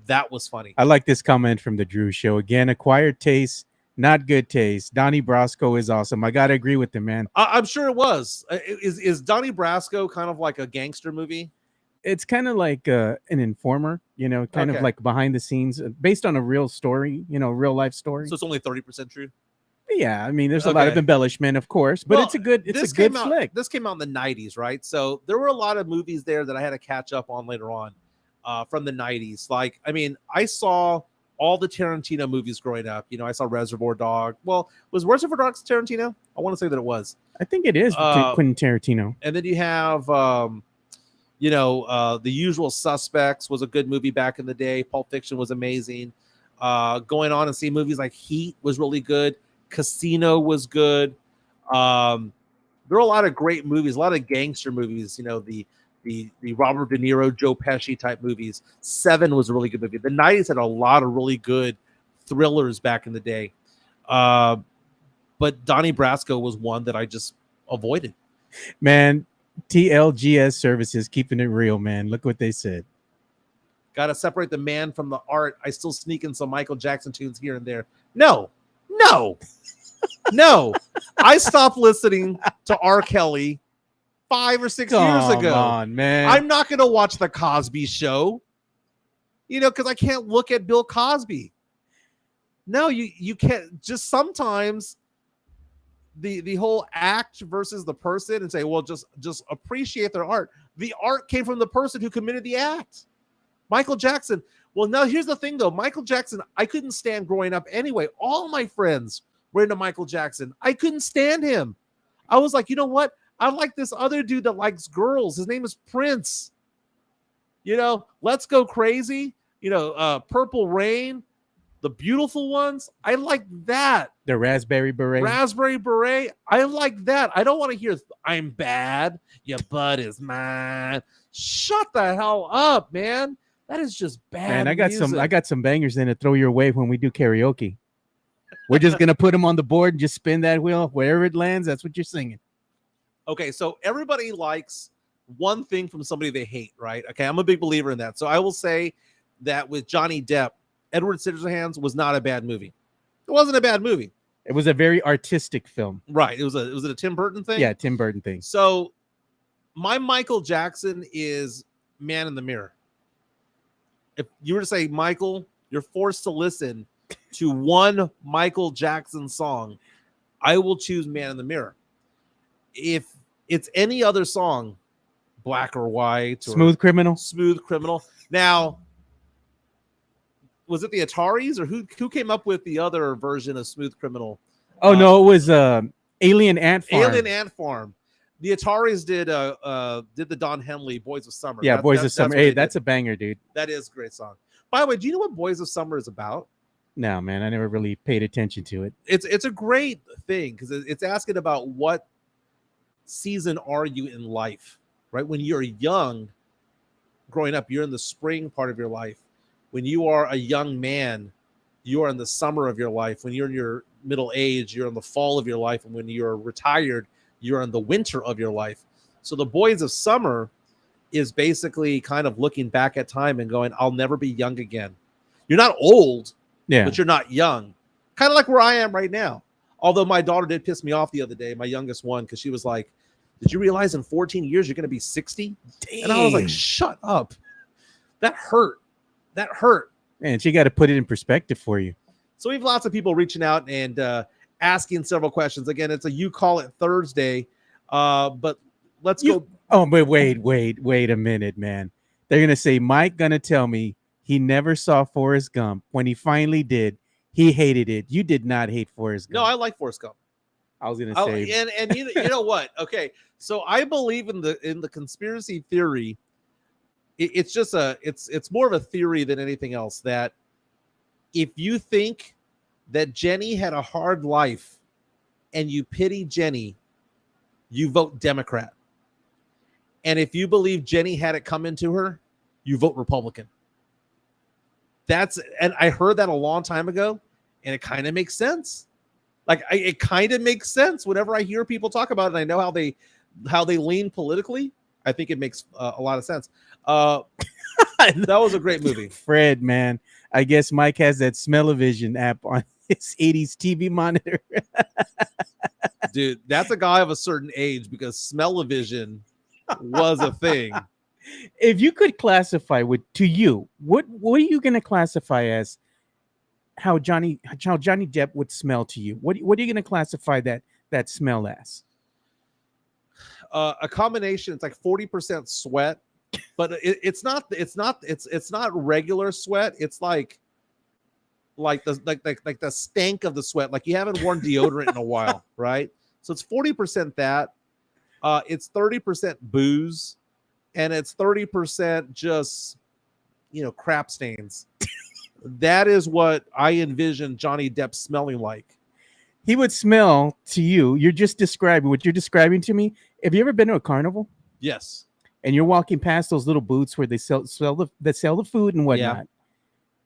That was funny. I like this comment from the Drew Show. Again, acquired taste, not good taste. Donnie Brasco is awesome. I got to agree with him, man. I'm sure it was. Is Donnie Brasco kind of like a gangster movie? It's kind of like an informer, kind of like behind the scenes, based on a real story, real life story. So it's only 30% true? Yeah, I mean, there's a lot of embellishment, of course, but it's a good flick. This came out in the 90s, right? So there were a lot of movies there that I had to catch up on later on from the 90s. Like, I mean, I saw all the Tarantino movies growing up. I saw Reservoir Dog. Well, was Reservoir Dogs Tarantino? I want to say that it was. I think it is Quentin Tarantino. And then you have, The Usual Suspects was a good movie back in the day. Pulp Fiction was amazing. Going on and seeing movies like Heat was really good. Casino was good. There were a lot of great movies, a lot of gangster movies. The Robert De Niro, Joe Pesci type movies. Seven was a really good movie. The 90s had a lot of really good thrillers back in the day. But Donnie Brasco was one that I just avoided. Man, TLGS Services, keeping it real, man. Look what they said. Got to separate the man from the art. I still sneak in some Michael Jackson tunes here and there. No. I stopped listening to R. Kelly 5 or 6 years ago. Come on, man. I'm not going to watch the Cosby Show, because I can't look at Bill Cosby. No, you can't. Just sometimes the whole act versus the person and say, well, just appreciate their art. The art came from the person who committed the act. Michael Jackson. Well, now here's the thing, though. Michael Jackson, I couldn't stand growing up anyway. All my friends were into Michael Jackson. I couldn't stand him. I was like, you know what? I like this other dude that likes girls. His name is Prince. Let's Go Crazy. Purple Rain, The Beautiful Ones. I like that. The Raspberry Beret. I like that. I don't want to hear I'm bad. Your butt is mine. Shut the hell up, man. That is just bad. Man, I music. got some bangers in to throw your way when we do karaoke. We're just gonna put them on the board and just spin that wheel wherever it lands. That's what you're singing. Okay, so everybody likes one thing from somebody they hate, right? Okay, I'm a big believer in that. So I will say that with Johnny Depp, Edward Scissorhands was not a bad movie. It wasn't a bad movie. It was a very artistic film. Right. Was it a Tim Burton thing? Yeah, Tim Burton thing. So my Michael Jackson is Man in the Mirror. If you were to say, Michael, you're forced to listen to one Michael Jackson song, I will choose Man in the Mirror. If it's any other song, Black or White, or Smooth Criminal. Now, was it the Ataris or who came up with the other version of Smooth Criminal? Oh no, it was Alien Ant Farm. Alien Ant Farm. The Ataris did the Don Henley Boys of Summer. Yeah, Boys of Summer. Hey, that's a banger, dude. That is a great song. By the way, do you know what Boys of Summer is about? No, man, I never really paid attention to it. It's a great thing because it's asking about what season are you in life, right? When you're young, growing up, you're in the spring part of your life. When you are a young man, you are in the summer of your life. When you're in your middle age, you're in the fall of your life. And when you're retired, you're in the winter of your life. So the Boys of Summer is basically kind of looking back at time and going, I'll never be young again. You're not old, but you're not young. Kind of like where I am right now. Although my daughter did piss me off the other day, my youngest one, because she was like, did you realize in 14 years you're going to be 60? Dang. And I was like, shut up. That hurt. Man, she got to put it in perspective for you. So we have lots of people reaching out and asking several questions. Again, it's a You Call It Thursday. But let's go. Oh, but wait a minute, man. They're going to say, Mike going to tell me he never saw Forrest Gump. When he finally did, he hated it. You did not hate Forrest Gump. No, I like Forrest Gump. I was going to say. And you know what? Okay, so I believe in the conspiracy theory. It's just it's more of a theory than anything else, that if you think that Jenny had a hard life and you pity Jenny, you vote Democrat. And if you believe Jenny had it come into her, you vote Republican. And I heard that a long time ago, and it kind of makes sense. It kind of makes sense whenever I hear people talk about it, and I know how they lean politically. I think it makes a lot of sense. That was a great movie. Fred, man. I guess Mike has that Smell-O-Vision app on his 80s TV monitor. Dude, that's a guy of a certain age, because Smell-O-Vision was a thing. If you could classify what are you going to classify as how Johnny Depp would smell to you? What are you going to classify that smell as? A combination. It's like 40% sweat, but it's not regular sweat. It's like the stank of the sweat. Like you haven't worn deodorant in a while, right? So it's 40% that. It's 30% booze, and it's 30% just crap stains. That is what I envision Johnny Depp smelling like. He would smell to you. You're just describing what you're describing to me. Have you ever been to a carnival? Yes. And you're walking past those little booths where they sell the food and whatnot. Yeah.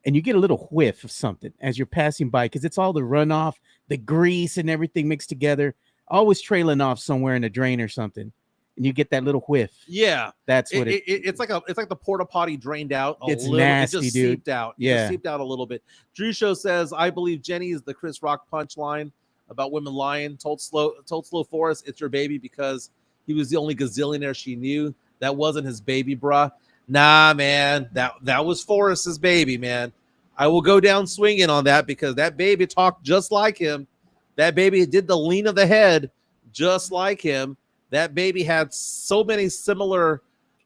And you get a little whiff of something as you're passing by, because it's all the runoff, the grease and everything mixed together, always trailing off somewhere in a drain or something. And you get that little whiff. Yeah. That's what it's like the porta potty drained out a it's little. Nasty, it just dude. seeped out. Yeah. It just seeped out a little bit. Drew Show says, I believe Jenny is the Chris Rock punchline about women lying. Told Slow Forrest it's your baby because he was the only gazillionaire she knew. That wasn't his baby, bruh. Nah, man. That was Forrest's baby, man. I will go down swinging on that, because that baby talked just like him. That baby did the lean of the head just like him. That baby had so many similar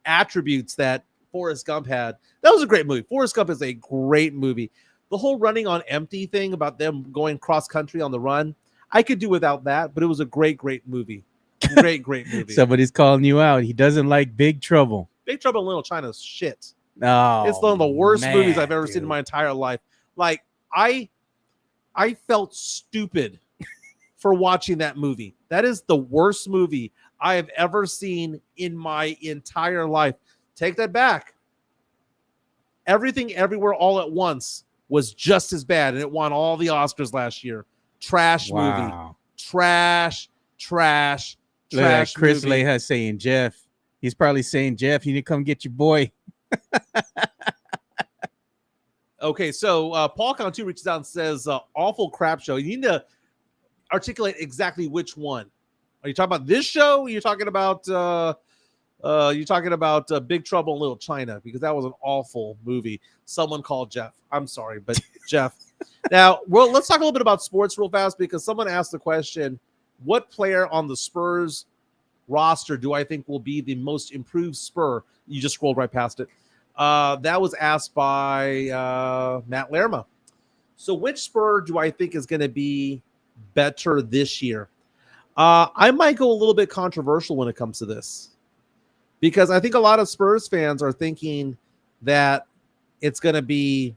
attributes that Forrest Gump had. That was a great movie. Forrest Gump is a great movie. The whole running on empty thing about them going cross country on the run, I could do without that, but it was a great movie. Great movie. Somebody's calling you out. He doesn't like Big Trouble. Big Trouble in Little China's shit. No, it's one of the worst movies I've ever seen in my entire life. Like I felt stupid for watching that movie. That is the worst movie I have ever seen in my entire life. Take that back. Everything Everywhere All at Once was just as bad, and it won all the Oscars last year. Trash movie. Trash Look at that Chris movie. Leha saying, Jeff. He's probably saying, Jeff, you need to come get your boy. Okay, so Paul Count 2 reaches out and says, awful crap show. You need to articulate exactly which one. Are you talking about this show? Or you're talking about Big Trouble in Little China, because that was an awful movie. Someone called Jeff. I'm sorry, but Jeff. Now, well, let's talk a little bit about sports real fast, because someone asked the question, what player on the Spurs roster do I think will be the most improved Spur? You just scrolled right past it. That was asked by Matt Lerma. So which Spur do I think is going to be better this year? I might go a little bit controversial when it comes to this, because I think a lot of Spurs fans are thinking that it's going to be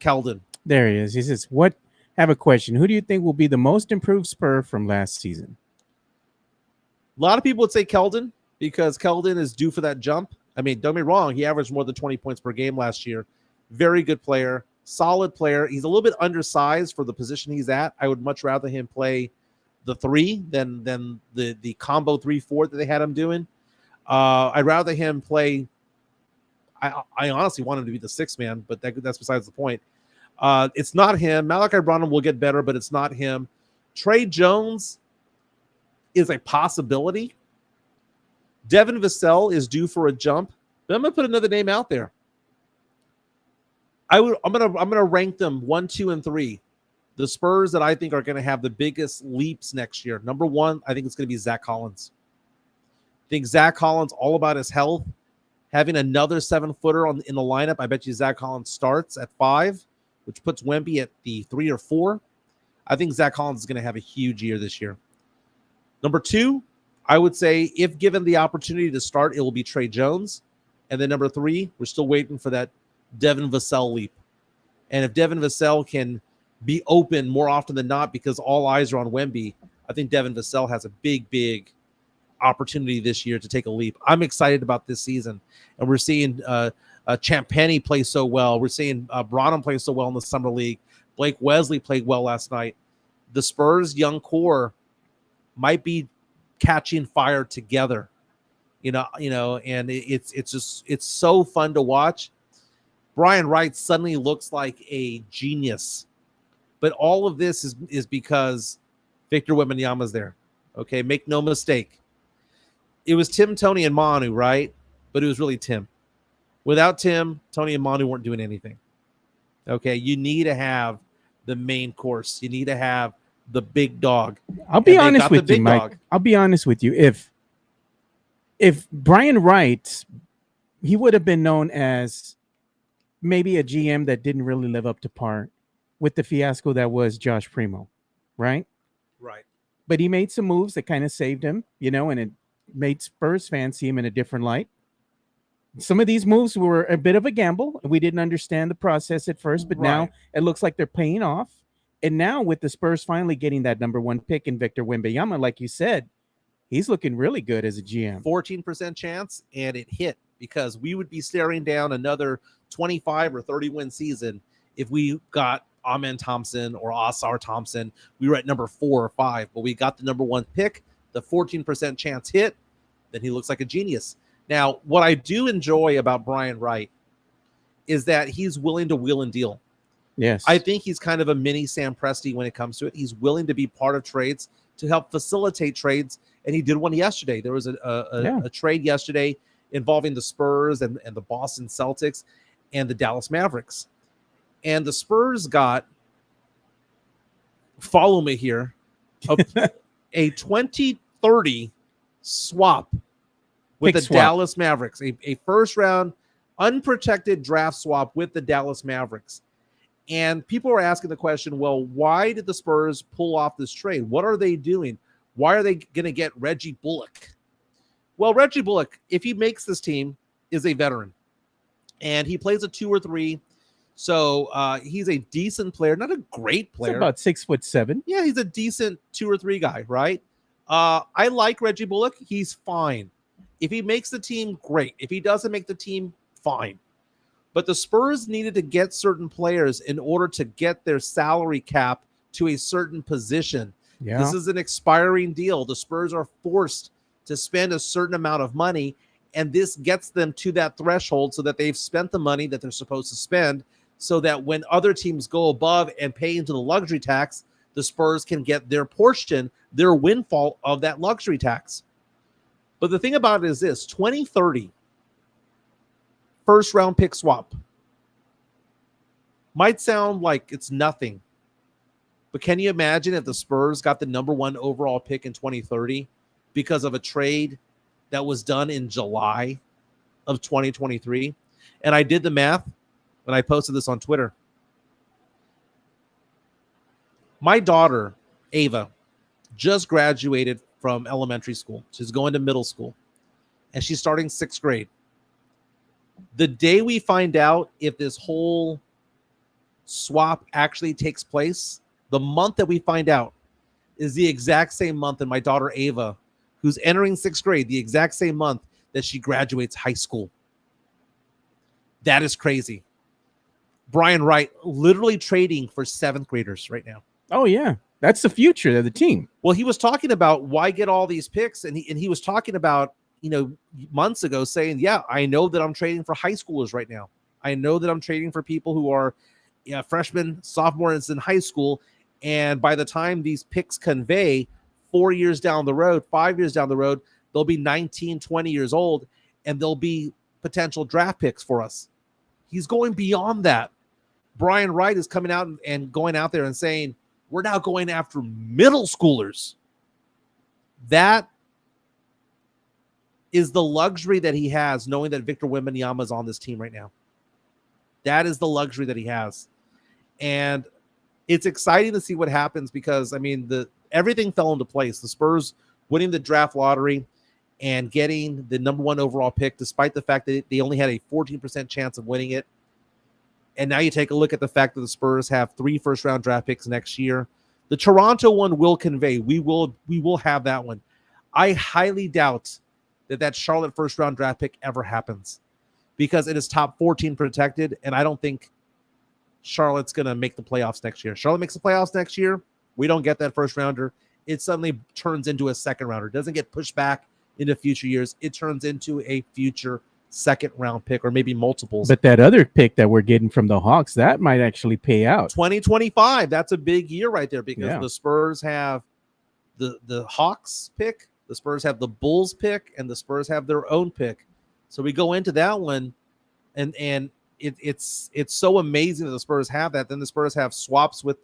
Keldon. There he is. He says, have a question. Who do you think will be the most improved Spur from last season? A lot of people would say Keldon, because Keldon is due for that jump. I mean, don't be wrong. He averaged more than 20 points per game last year. Very good player, solid player. He's a little bit undersized for the position he's at. I would much rather him play the 3 than the combo 3-4 that they had him doing. I'd rather him play. I honestly want him to be the 6th man, but that's besides the point. It's not him. Malachi Branham will get better, but it's not him. Trey Jones is a possibility. Devin Vassell is due for a jump, but I'm gonna put another name out there. I'm gonna rank them 1, 2, and 3. The Spurs that I think are gonna have the biggest leaps next year. Number 1, I think it's gonna be Zach Collins. I think Zach Collins, all about his health, having another 7-footer in the lineup. I bet you Zach Collins starts at 5, which puts Wemby at the 3 or 4. I think Zach Collins is gonna have a huge year this year. Number 2, I would say, if given the opportunity to start, it will be Trey Jones. And then number 3, we're still waiting for that Devin Vassell leap. And if Devin Vassell can be open more often than not, because all eyes are on Wemby, I think Devin Vassell has a big opportunity this year to take a leap. I'm excited about this season. And we're seeing Champagnie play so well. We're seeing Branham play so well in the Summer League. Blake Wesley played well last night. The Spurs' young core might be catching fire together, and it's so fun to watch. Brian Wright suddenly looks like a genius, but all of this is because Victor Wembanyama is there. Okay, make no mistake. It was Tim, Tony, and Manu, right? But it was really Tim. Without Tim, Tony and Manu weren't doing anything. Okay, you need to have the main course. You need to have the big dog. I'll be honest with you, Mike. I'll be honest with you. If Brian Wright, he would have been known as maybe a GM that didn't really live up to par with the fiasco that was Josh Primo, right? Right. But he made some moves that kind of saved him, and it made Spurs fans see him in a different light. Some of these moves were a bit of a gamble. We didn't understand the process at first, but now it looks like they're paying off. And now with the Spurs finally getting that number 1 pick in Victor Wembanyama, like you said, he's looking really good as a GM. 14% chance, and it hit, because we would be staring down another 25 or 30 win season if we got Amen Thompson or Asar Thompson. We were at number 4 or 5, but we got the number 1 pick. The 14% chance hit, then he looks like a genius. Now, what I do enjoy about Brian Wright is that he's willing to wheel and deal. Yes. I think he's kind of a mini Sam Presti when it comes to it. He's willing to be part of trades to help facilitate trades, and he did one yesterday. There was a trade yesterday involving the Spurs and the Boston Celtics and the Dallas Mavericks. And the Spurs got, follow me here, a 2030 swap with the Dallas Mavericks, a first-round unprotected draft swap with the Dallas Mavericks. And people are asking the question, well, why did the Spurs pull off this trade? What are they doing? Why are they going to get Reggie Bullock? Well, Reggie Bullock, if he makes this team, is a veteran. And he plays a 2 or 3. So he's a decent player, not a great player. He's about 6'7". Yeah, he's a decent 2 or 3 guy, right? I like Reggie Bullock. He's fine. If he makes the team, great. If he doesn't make the team, fine. But the Spurs needed to get certain players in order to get their salary cap to a certain position. Yeah. This is an expiring deal. The Spurs are forced to spend a certain amount of money, and this gets them to that threshold so that they've spent the money that they're supposed to spend, so that when other teams go above and pay into the luxury tax, the Spurs can get their portion, their windfall of that luxury tax. But the thing about it is this: 2030 first round pick swap might sound like it's nothing, but can you imagine if the Spurs got the number 1 overall pick in 2030 because of a trade that was done in July of 2023? And I did the math when I posted this on Twitter. My daughter, Ava, just graduated from elementary school. She's going to middle school, and she's starting 6th grade. The day we find out if this whole swap actually takes place, the month that we find out is the exact same month that my daughter Ava, who's entering 6th grade, the exact same month that she graduates high school. That is crazy. Brian Wright literally trading for 7th graders right now. Oh, yeah. That's the future of the team. Well, he was talking about why get all these picks, and he was talking about, months ago saying, yeah, I know that I'm trading for high schoolers right now. I know that I'm trading for people who are freshmen, sophomores in high school, and by the time these picks convey 4 years down the road, 5 years down the road, they'll be 19, 20 years old, and they'll be potential draft picks for us. He's going beyond that. Brian Wright is coming out and going out there and saying, we're now going after middle schoolers. That is the luxury that he has, knowing that Victor Wembanyama is on this team right now. That is the luxury that he has. And it's exciting to see what happens because, everything fell into place. The Spurs winning the draft lottery and getting the number 1 overall pick, despite the fact that they only had a 14% chance of winning it. And now you take a look at the fact that the Spurs have 3 first-round draft picks next year. The Toronto one will convey. We will have that one. I highly doubt that Charlotte first-round draft pick ever happens because it is top 14 protected, and I don't think Charlotte's going to make the playoffs next year. Charlotte makes the playoffs next year. We don't get that first-rounder. It suddenly turns into a second-rounder. It doesn't get pushed back into future years. It turns into a future second-round pick or maybe multiples. But that other pick that we're getting from the Hawks, that might actually pay out. 2025, that's a big year right there because the Spurs have the Hawks pick, the Spurs have the Bulls pick, and the Spurs have their own pick. So we go into that one, and it's so amazing that the Spurs have that. Then the Spurs have swaps with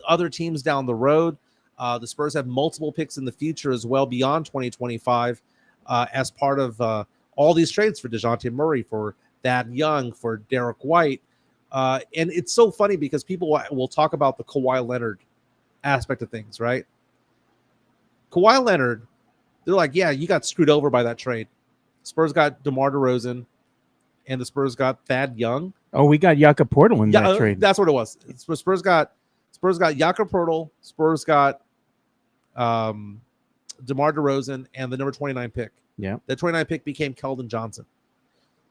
other teams down the road. The Spurs have multiple picks in the future as well beyond 2025 as part of all these trades for DeJounte Murray, for Thad Young, for Derek White. And it's so funny because people will talk about the Kawhi Leonard aspect of things, right? Kawhi Leonard, they're like, yeah, you got screwed over by that trade. Spurs got DeMar DeRozan, and the Spurs got Thad Young. Oh, we got Jakob Poeltl in that trade. That's what it was. Spurs got Jakob Poeltl. Spurs got DeMar DeRozan and the number 29 pick. Yeah. The 29 pick became Keldon Johnson.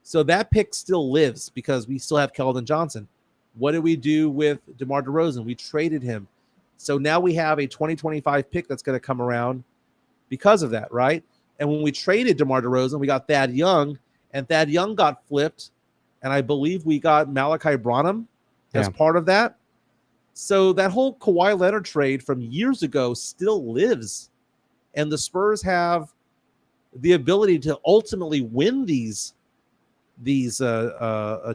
So that pick still lives because we still have Keldon Johnson. What did we do with DeMar DeRozan? We traded him. So now we have a 2025 pick that's going to come around because of that, right? And when we traded DeMar DeRozan, we got Thad Young, and Thad Young got flipped, and I believe we got Malachi Branham as part of that. So that whole Kawhi Leonard trade from years ago still lives, and the Spurs have the ability to ultimately win these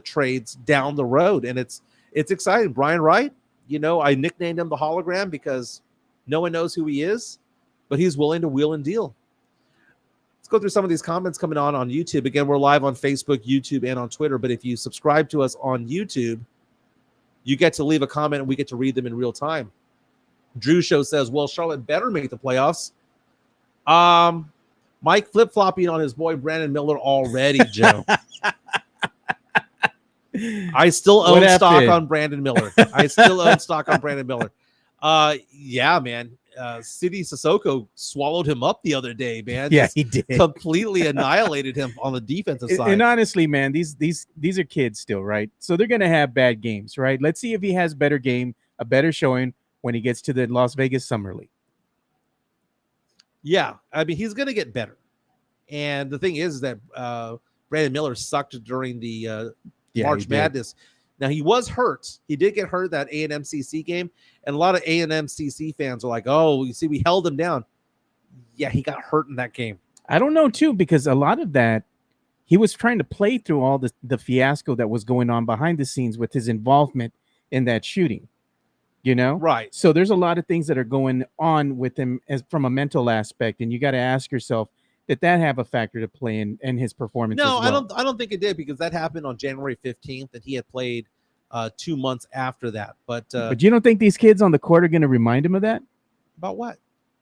trades down the road, and it's exciting. Brian Wright, I nicknamed him the hologram because no one knows who he is, but he's willing to wheel and deal. Let's go through some of these comments coming on YouTube. Again, we're live on Facebook, YouTube, and on Twitter, but if you subscribe to us on YouTube, you get to leave a comment and we get to read them in real time. Drew Show says, well, Charlotte better make the playoffs. Mike flip-flopping on his boy Brandon Miller already, Joe. I still own stock on Brandon Miller. Yeah, man. City Sissoko swallowed him up the other day, man. Yeah, Just he did. completely annihilated him on the defensive side. And honestly, man, these are kids still, right? So they're gonna have bad games, right? Let's see if he has a better showing when he gets to the Las Vegas Summer League. Yeah, I mean, he's gonna get better. And the thing is that Brandon Miller sucked during the March Madness. Now, he was hurt. He did get hurt that A&M-CC game. And a lot of A&M-CC fans are like, oh, you see, we held him down. Yeah, he got hurt in that game. I don't know, too, because a lot of that, he was trying to play through all the fiasco that was going on behind the scenes with his involvement in that shooting, you know? Right. So there's a lot of things that are going on with him from a mental aspect, and you got to ask yourself, did that have a factor to play in his performance? No, as well? I don't think it did, because that happened on January 15th, and he had played 2 months after that. But you don't think these kids on the court are going to remind him of that? About what?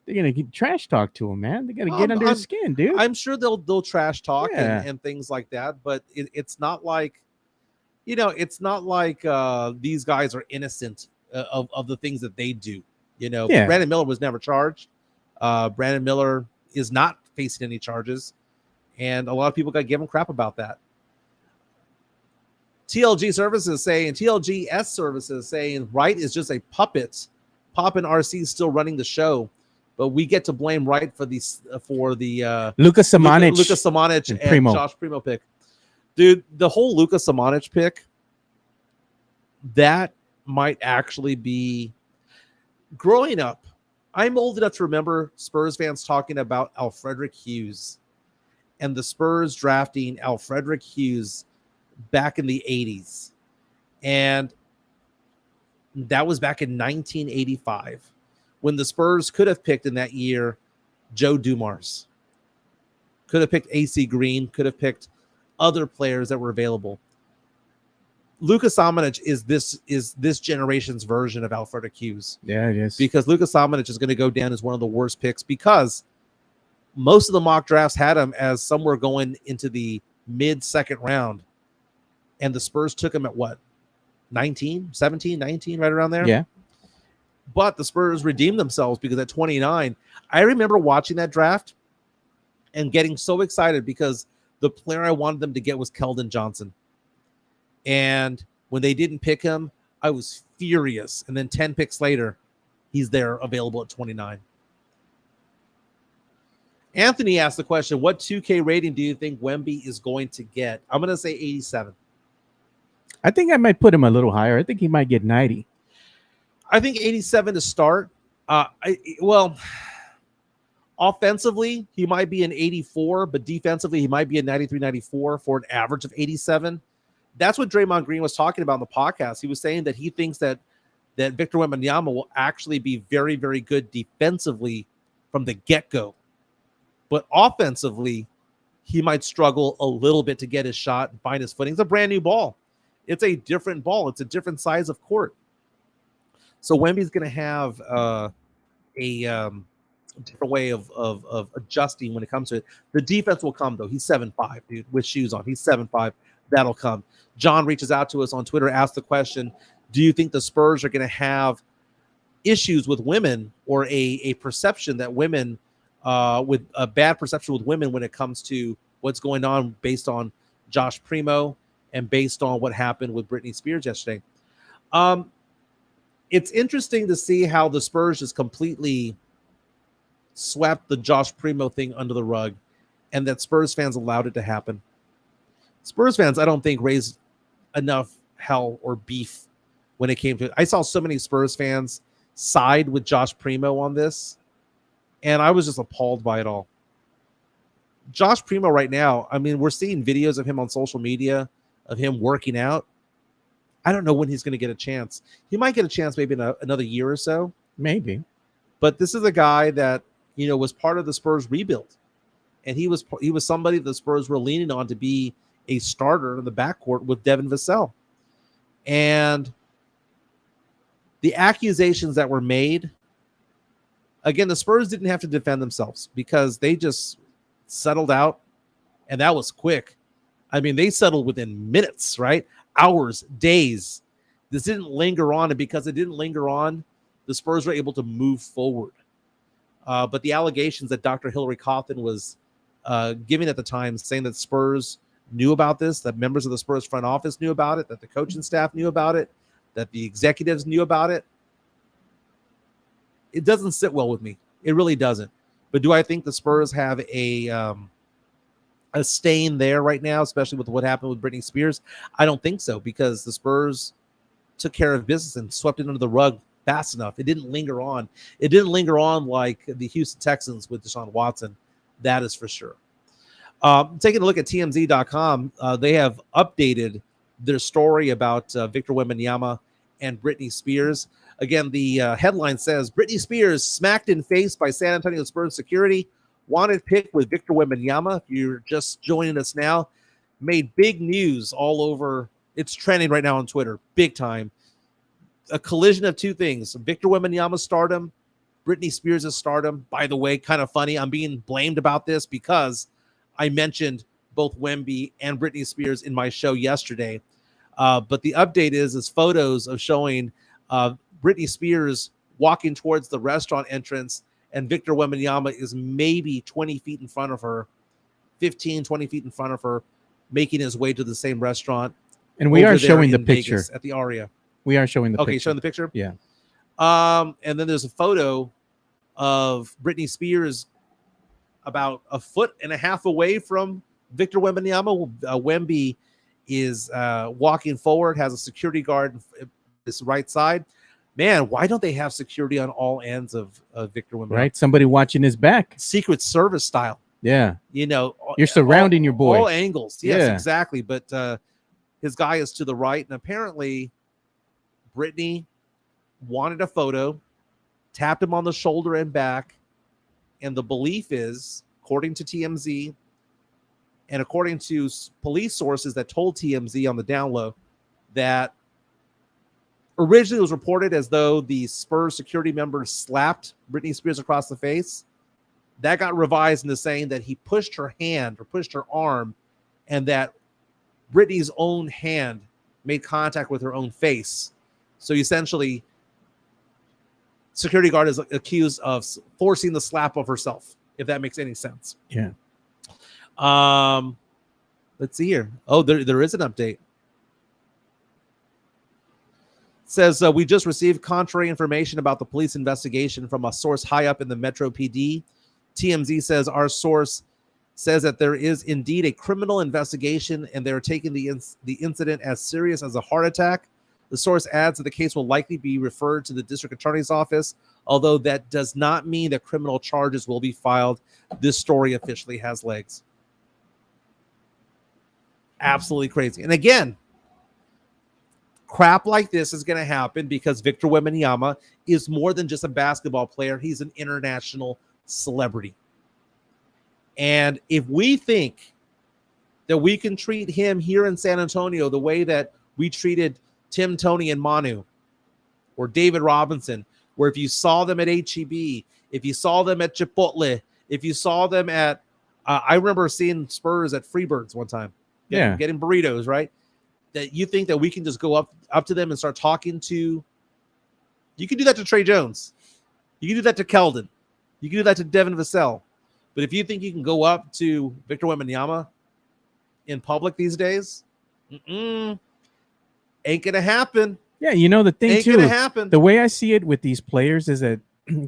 They're going to trash talk to him, man. They're going to get under his skin, dude. I'm sure they'll trash talk and things like that. But it's not like, it's not like these guys are innocent of the things that they do. Brandon Miller was never charged. Brandon Miller is not facing any charges, and a lot of people got to give him crap about that. TLGS Services saying Wright is just a puppet. Pop and RC is still running the show, but we get to blame Wright for the Luka Samanic and Primo. Josh Primo pick. Dude, the whole Luka Samanic pick, that might actually be, growing up, I'm old enough to remember Spurs fans talking about Alfredrick Hughes and the Spurs drafting Alfredrick Hughes back in the 80s. And that was back in 1985, when the Spurs could have picked in that year Joe Dumars, could have picked AC Green, could have picked other players that were available. Luka Samanic is this generation's version of Alfredrick Hughes. Yeah, it is. Because Luka Samanic is going to go down as one of the worst picks, because most of the mock drafts had him as somewhere going into the mid-second round. And the Spurs took him at what? 19, 17, 19, right around there? Yeah. But the Spurs redeemed themselves, because at 29, I remember watching that draft and getting so excited because the player I wanted them to get was Keldon Johnson. And when they didn't pick him, I was furious. And then 10 picks later, he's there available at 29. Anthony asked the question, what 2K rating do you think Wemby is going to get? I'm going to say 87. I think I might put him a little higher. I think he might get 90. I think 87 to start. Offensively, he might be an 84, but defensively, he might be a 93, 94 for an average of 87. That's what Draymond Green was talking about in the podcast. He was saying that he thinks that Victor Wembanyama will actually be very, very good defensively from the get-go. But offensively, he might struggle a little bit to get his shot and find his footing. It's a brand new ball. It's a different ball. It's a different size of court. So Wemby's going to have a different way of adjusting when it comes to it. The defense will come, though. He's 7'5", dude, with shoes on. He's 7'5". That'll come. John reaches out to us on Twitter, asks the question, do you think the Spurs are going to have issues with women, or a perception that women, with a bad perception with women when it comes to what's going on based on Josh Primo and based on what happened with Britney Spears yesterday? It's interesting to see how the Spurs just completely swept the Josh Primo thing under the rug, and that Spurs fans allowed it to happen. Spurs fans, I don't think, raised enough hell or beef when it came to it. I saw so many Spurs fans side with Josh Primo on this, and I was just appalled by it all. Josh Primo right now, I mean, we're seeing videos of him on social media, of him working out. I don't know when he's going to get a chance. He might get a chance maybe in another year or so. Maybe. But this is a guy that, was part of the Spurs rebuild. And he was somebody the Spurs were leaning on to be a starter in the backcourt with Devin Vassell. And the accusations that were made, again, the Spurs didn't have to defend themselves, because they just settled out, and that was quick. I mean, they settled within minutes, right? Hours, days. This didn't linger on, and because it didn't linger on, the Spurs were able to move forward. But the allegations that Dr. Hillary Cawthon was giving at the time, saying that Spurs knew about this, that members of the Spurs front office knew about it, that the coaching staff knew about it, that the executives knew about it, it doesn't sit well with me. It really doesn't. But do I think the Spurs have a stain there right now, especially with what happened with Britney Spears? I don't think so, because the Spurs took care of business and swept it under the rug fast enough. It didn't linger on. It didn't linger on like the Houston Texans with Deshaun Watson. That is for sure. Taking a look at TMZ.com, they have updated their story about Victor Wembanyama and Britney Spears. Again, the headline says, Britney Spears smacked in face by San Antonio Spurs security. Wanted pic with Victor Wembanyama. If you're just joining us now, made big news all over. It's trending right now on Twitter, big time. A collision of two things: Victor Wembanyama's stardom, Britney Spears' stardom. By the way, kind of funny, I'm being blamed about this because I mentioned both Wemby and Britney Spears in my show yesterday. But the update is photos of showing Britney Spears walking towards the restaurant entrance, and Victor Wembanyama is maybe 20 feet in front of her, 15, 20 feet in front of her, making his way to the same restaurant. And we are showing the picture Vegas at the Aria. We are showing the picture. Okay, showing the picture? Yeah. And then there's a photo of Britney Spears about a foot and a half away from Victor Wembanyama. Wemby is walking forward, has a security guard on this right side. Man, why don't they have security on all ends of Victor Wembanyama? Right, somebody watching his back. Secret Service style. Yeah. You know, you're surrounding your boy. All angles. Yes, exactly. But his guy is to the right, and apparently Britney wanted a photo, tapped him on the shoulder and back, and the belief is, according to TMZ and according to police sources that told TMZ on the down low, that originally it was reported as though the Spurs security member slapped Britney Spears across the face. That got revised into saying that he pushed her hand or pushed her arm, and that Britney's own hand made contact with her own face. So essentially, security guard is accused of forcing the slap of herself, if that makes any sense. Yeah. Let's see here. Oh, there is an update. It says, we just received contrary information about the police investigation from a source high up in the Metro PD. TMZ says our source says that there is indeed a criminal investigation and they're taking the incident as serious as a heart attack. The source adds that the case will likely be referred to the district attorney's office, although that does not mean that criminal charges will be filed. This story officially has legs. Absolutely crazy. And again, crap like this is going to happen because Victor Wembanyama is more than just a basketball player. He's an international celebrity. And if we think that we can treat him here in San Antonio the way that we treated Tim, Tony, and Manu, or David Robinson, where if you saw them at HEB, if you saw them at Chipotle, if you saw them at, I remember seeing Spurs at Freebirds one time, getting burritos, right? That you think that we can just go up to them and start talking to, you can do that to Trey Jones. You can do that to Keldon. You can do that to Devin Vassell. But if you think you can go up to Victor Wembanyama in public these days, ain't gonna happen. Yeah, you know the thing ain't too. Gonna happen. The way I see it with these players is that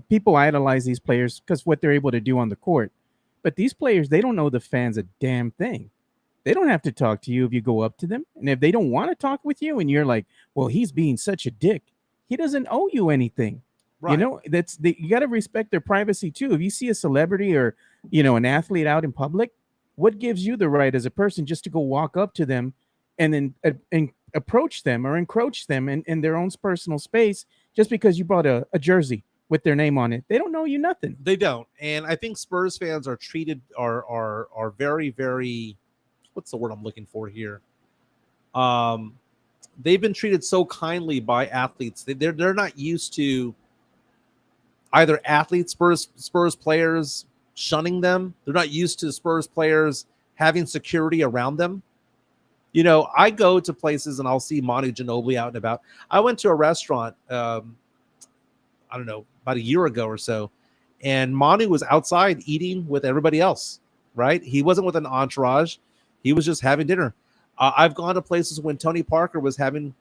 people idolize these players because what they're able to do on the court. But these players, they don't know the fans a damn thing. They don't have to talk to you if you go up to them. And if they don't want to talk with you and you're like, well, he's being such a dick, he doesn't owe you anything. Right. You know, you got to respect their privacy too. If you see a celebrity or, you know, an athlete out in public, what gives you the right as a person just to go walk up to them and then approach them or encroach them in their own personal space just because you bought a jersey with their name on it? They don't know you nothing. They don't. And I think Spurs fans are treated are very, very, what's the word I'm looking for here? They've been treated so kindly by athletes. They're not used to either athletes, Spurs players shunning them. They're not used to Spurs players having security around them. You know, I go to places and I'll see Manu Ginobili out and about. I went to a restaurant, I don't know, about a year ago or so, and the And Manu was outside eating with everybody else, right? He wasn't with an entourage. He was just having dinner. I've gone to places when Tony Parker was having,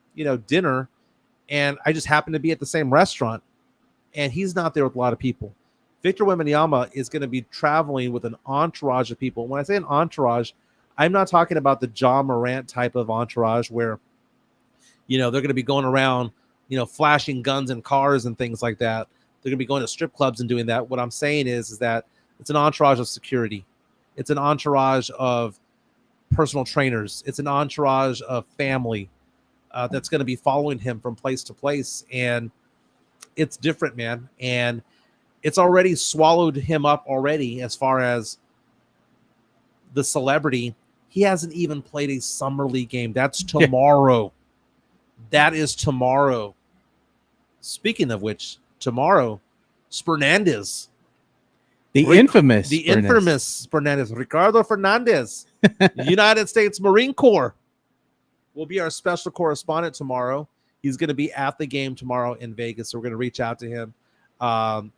dinner, and I just happened to be at the same restaurant, and he's not there with a lot of people. Victor Wembanyama is going to be traveling with an entourage of people. When I say an entourage, I'm not talking about the John Morant type of entourage where, they're going to be going around, flashing guns and cars and things like that. They're going to be going to strip clubs and doing that. What I'm saying is that it's an entourage of security. It's an entourage of personal trainers. It's an entourage of family that's going to be following him from place to place. And it's different, man. And it's already swallowed him up already as far as the celebrity. He hasn't even played a summer league game. That's tomorrow. That is tomorrow. Speaking of which, tomorrow, Fernandez. The infamous Fernandez, Ricardo Fernandez, United States Marine Corps, will be our special correspondent tomorrow. He's going to be at the game tomorrow in Vegas, so we're going to reach out to him.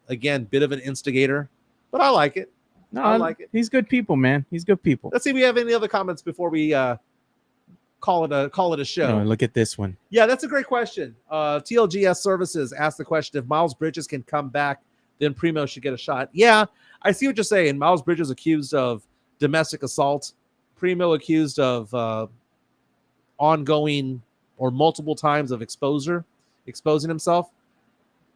Again, bit of an instigator, but I like it. No, I like it. He's good people, man. He's good people. Let's see if we have any other comments before we call it a show. Look at this one. Yeah, that's a great question. TLGS Services asked the question: if Miles Bridges can come back, then Primo should get a shot. Yeah, I see what you're saying. Miles Bridges accused of domestic assault. Primo accused of ongoing or multiple times of exposing himself.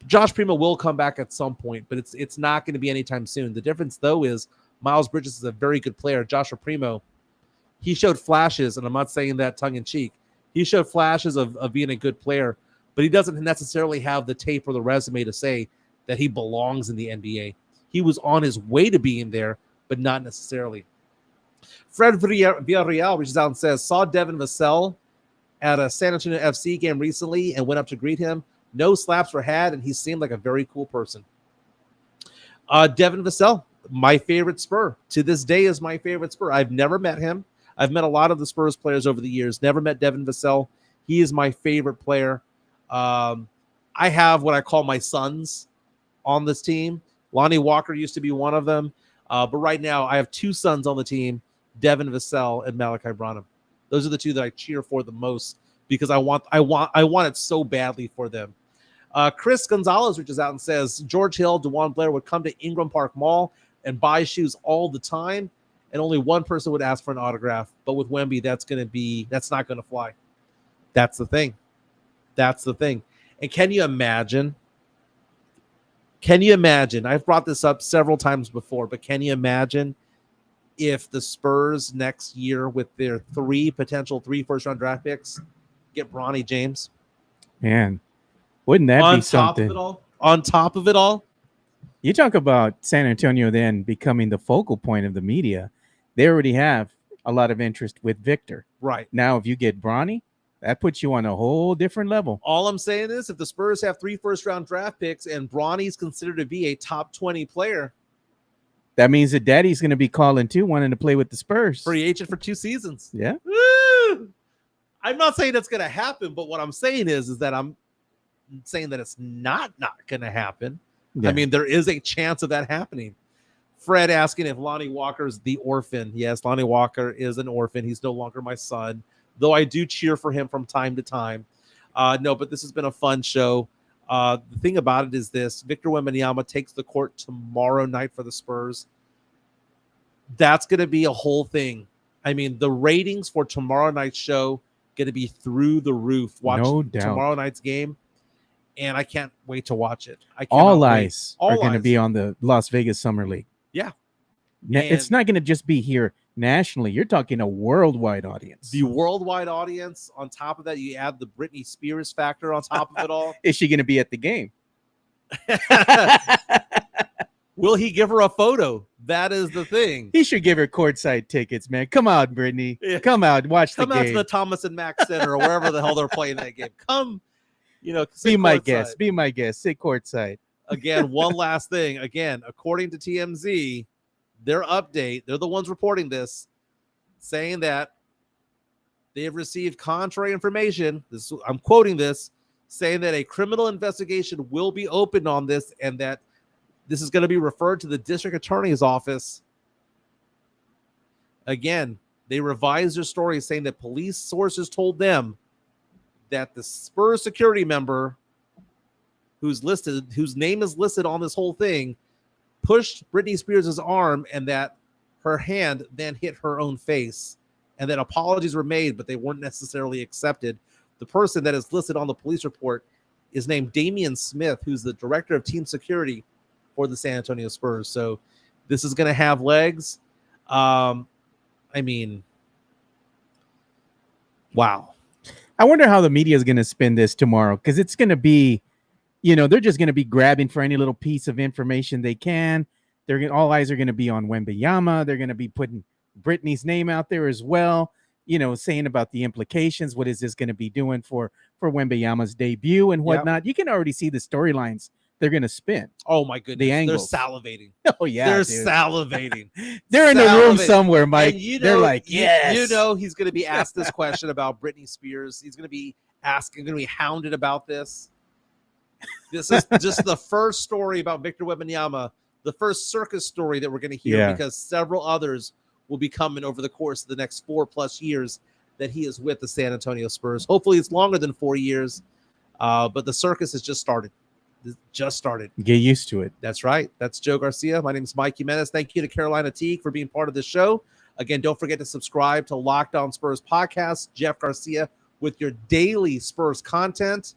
Josh Primo will come back at some point, but it's not going to be anytime soon. The difference, though, is Miles Bridges is a very good player. Joshua Primo, he showed flashes, and I'm not saying that tongue-in-cheek. He showed flashes of being a good player, but he doesn't necessarily have the tape or the resume to say that he belongs in the NBA. He was on his way to being there, but not necessarily. Fred Villarreal reaches out and says, saw Devin Vassell at a San Antonio FC game recently and went up to greet him. No slaps were had, and he seemed like a very cool person. Devin Vassell, my favorite Spur. To this day is my favorite Spur. I've never met him. I've met a lot of the Spurs players over the years. Never met Devin Vassell. He is my favorite player. I have what I call my sons on this team. Lonnie Walker used to be one of them. But right now, I have two sons on the team, Devin Vassell and Malachi Branham. Those are the two that I cheer for the most because I want it so badly for them. Chris Gonzalez reaches out and says, George Hill, DeJuan Blair would come to Ingram Park Mall and buy shoes all the time, and only one person would ask for an autograph. But with Wemby, that's not going to fly. That's the thing. And can you imagine? I've brought this up several times before, but can you imagine if the Spurs next year with their three first-round draft picks get Bronny James? Man, wouldn't that be something? On top of it all? You talk about San Antonio then becoming the focal point of the media. They already have a lot of interest with Victor. Right. Now, if you get Bronny, that puts you on a whole different level. All I'm saying is if the Spurs have 3 first-round draft picks and Bronny's considered to be a top 20 player, that means that Daddy's going to be calling too, wanting to play with the Spurs. Free agent for 2 seasons. Yeah. Woo! I'm not saying that's going to happen, but what I'm saying is that I'm saying that it's not going to happen. Yeah. I mean, there is a chance of that happening. Fred asking if Lonnie Walker's the orphan. Yes, Lonnie Walker is an orphan. He's no longer my son, though I do cheer for him from time to time. No, but this has been a fun show. The thing about it is this: Victor Wembanyama takes the court tomorrow night for the Spurs. That's going to be a whole thing. I mean, the ratings for tomorrow night's show going to be through the roof. Watch tomorrow night's game, and I can't wait to watch it. All eyes are going to be on the Las Vegas Summer League. Yeah. It's not going to just be here nationally. You're talking a worldwide audience. The worldwide audience. On top of that, you add the Britney Spears factor on top of it all. Is she going to be at the game? Will he give her a photo? That is the thing. He should give her courtside tickets, man. Come out, Britney. Yeah. Come out. Watch the game. Come out to the Thomas and Mack Center or wherever the hell they're playing that game. Come, be my guest. Be my guest. Sit courtside. Again, one last thing. Again, according to TMZ, their update, they're the ones reporting this, saying that they have received contrary information. I'm quoting this, saying that a criminal investigation will be opened on this and that This is going to be referred to the district attorney's office. Again, they revised their story saying that police sources told them that the Spurs security member whose name is listed on this whole thing, pushed Britney Spears' arm, and that her hand then hit her own face, and that apologies were made, but they weren't necessarily accepted. The person that is listed on the police report is named Damian Smith, who's the director of team security for the San Antonio Spurs. So this is going to have legs. I mean, wow. I wonder how the media is going to spin this tomorrow, because it's going to be, they're just going to be grabbing for any little piece of information they can. All eyes are going to be on Wembanyama. They're going to be putting Britney's name out there as well, saying about the implications. What is this going to be doing for Wembanyama's debut and whatnot? Yep. You can already see the storylines they're going to spin. Oh, my goodness. The angles. They're salivating. Oh, yeah. They're salivating. They're in the room somewhere, Mike. They're like, yes. He's going to be asked this question about Britney Spears. He's going to be hounded about this. This is just the first story about Victor Wembanyama, the first circus story that we're going to hear, because several others will be coming over the course of the next 4+ years that he is with the San Antonio Spurs. Hopefully it's longer than 4 years, but the circus has just started. Get used to it. That's right. That's Joe Garcia. My name is Mike Jimenez. Thank you to Carolina Teague for being part of the show. Again, don't forget to subscribe to Locked On Spurs podcast. Jeff Garcia with your daily Spurs content.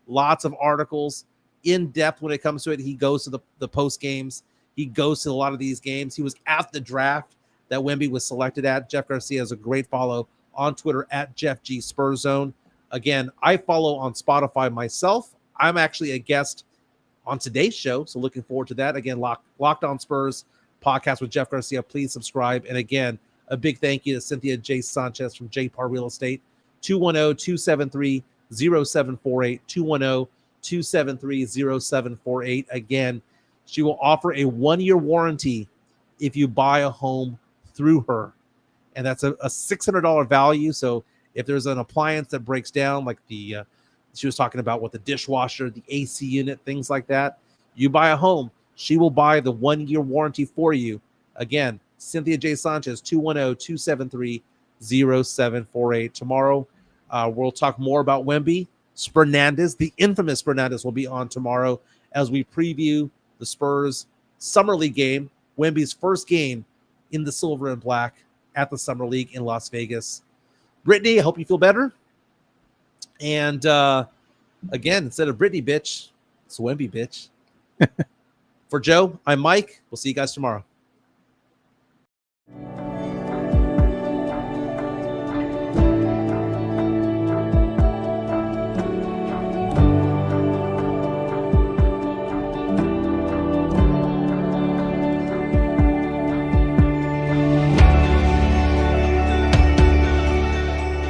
Lots of articles, in depth when it comes to it. He goes to the post games. He goes to a lot of these games. He was at the draft that Wemby was selected at. Jeff Garcia is a great follow on Twitter at Jeff G Spurs Zone. Again, I follow on Spotify myself. I'm actually a guest on today's show, so looking forward to that. Again, Locked On Spurs podcast with Jeff Garcia. Please subscribe. And again, a big thank you to Cynthia J. Sanchez from J. Parr Real Estate. 210-273-0748. 210-273-0748. Again, she will offer a 1-year warranty if you buy a home through her. And that's a $600 value. So if there's an appliance that breaks down, like she was talking about with the dishwasher, the AC unit, things like that, you buy a home, she will buy the 1-year warranty for you. Again, Cynthia J. Sanchez, 210-273-0748. Tomorrow, we'll talk more about Wemby. Spernandez, the infamous Spernandez, will be on tomorrow as we preview the Spurs Summer League game, Wemby's first game in the silver and black at the Summer League in Las Vegas. Brittany, I hope you feel better. And again, instead of Brittany, bitch, it's Wemby, bitch. For Joe, I'm Mike. We'll see you guys tomorrow.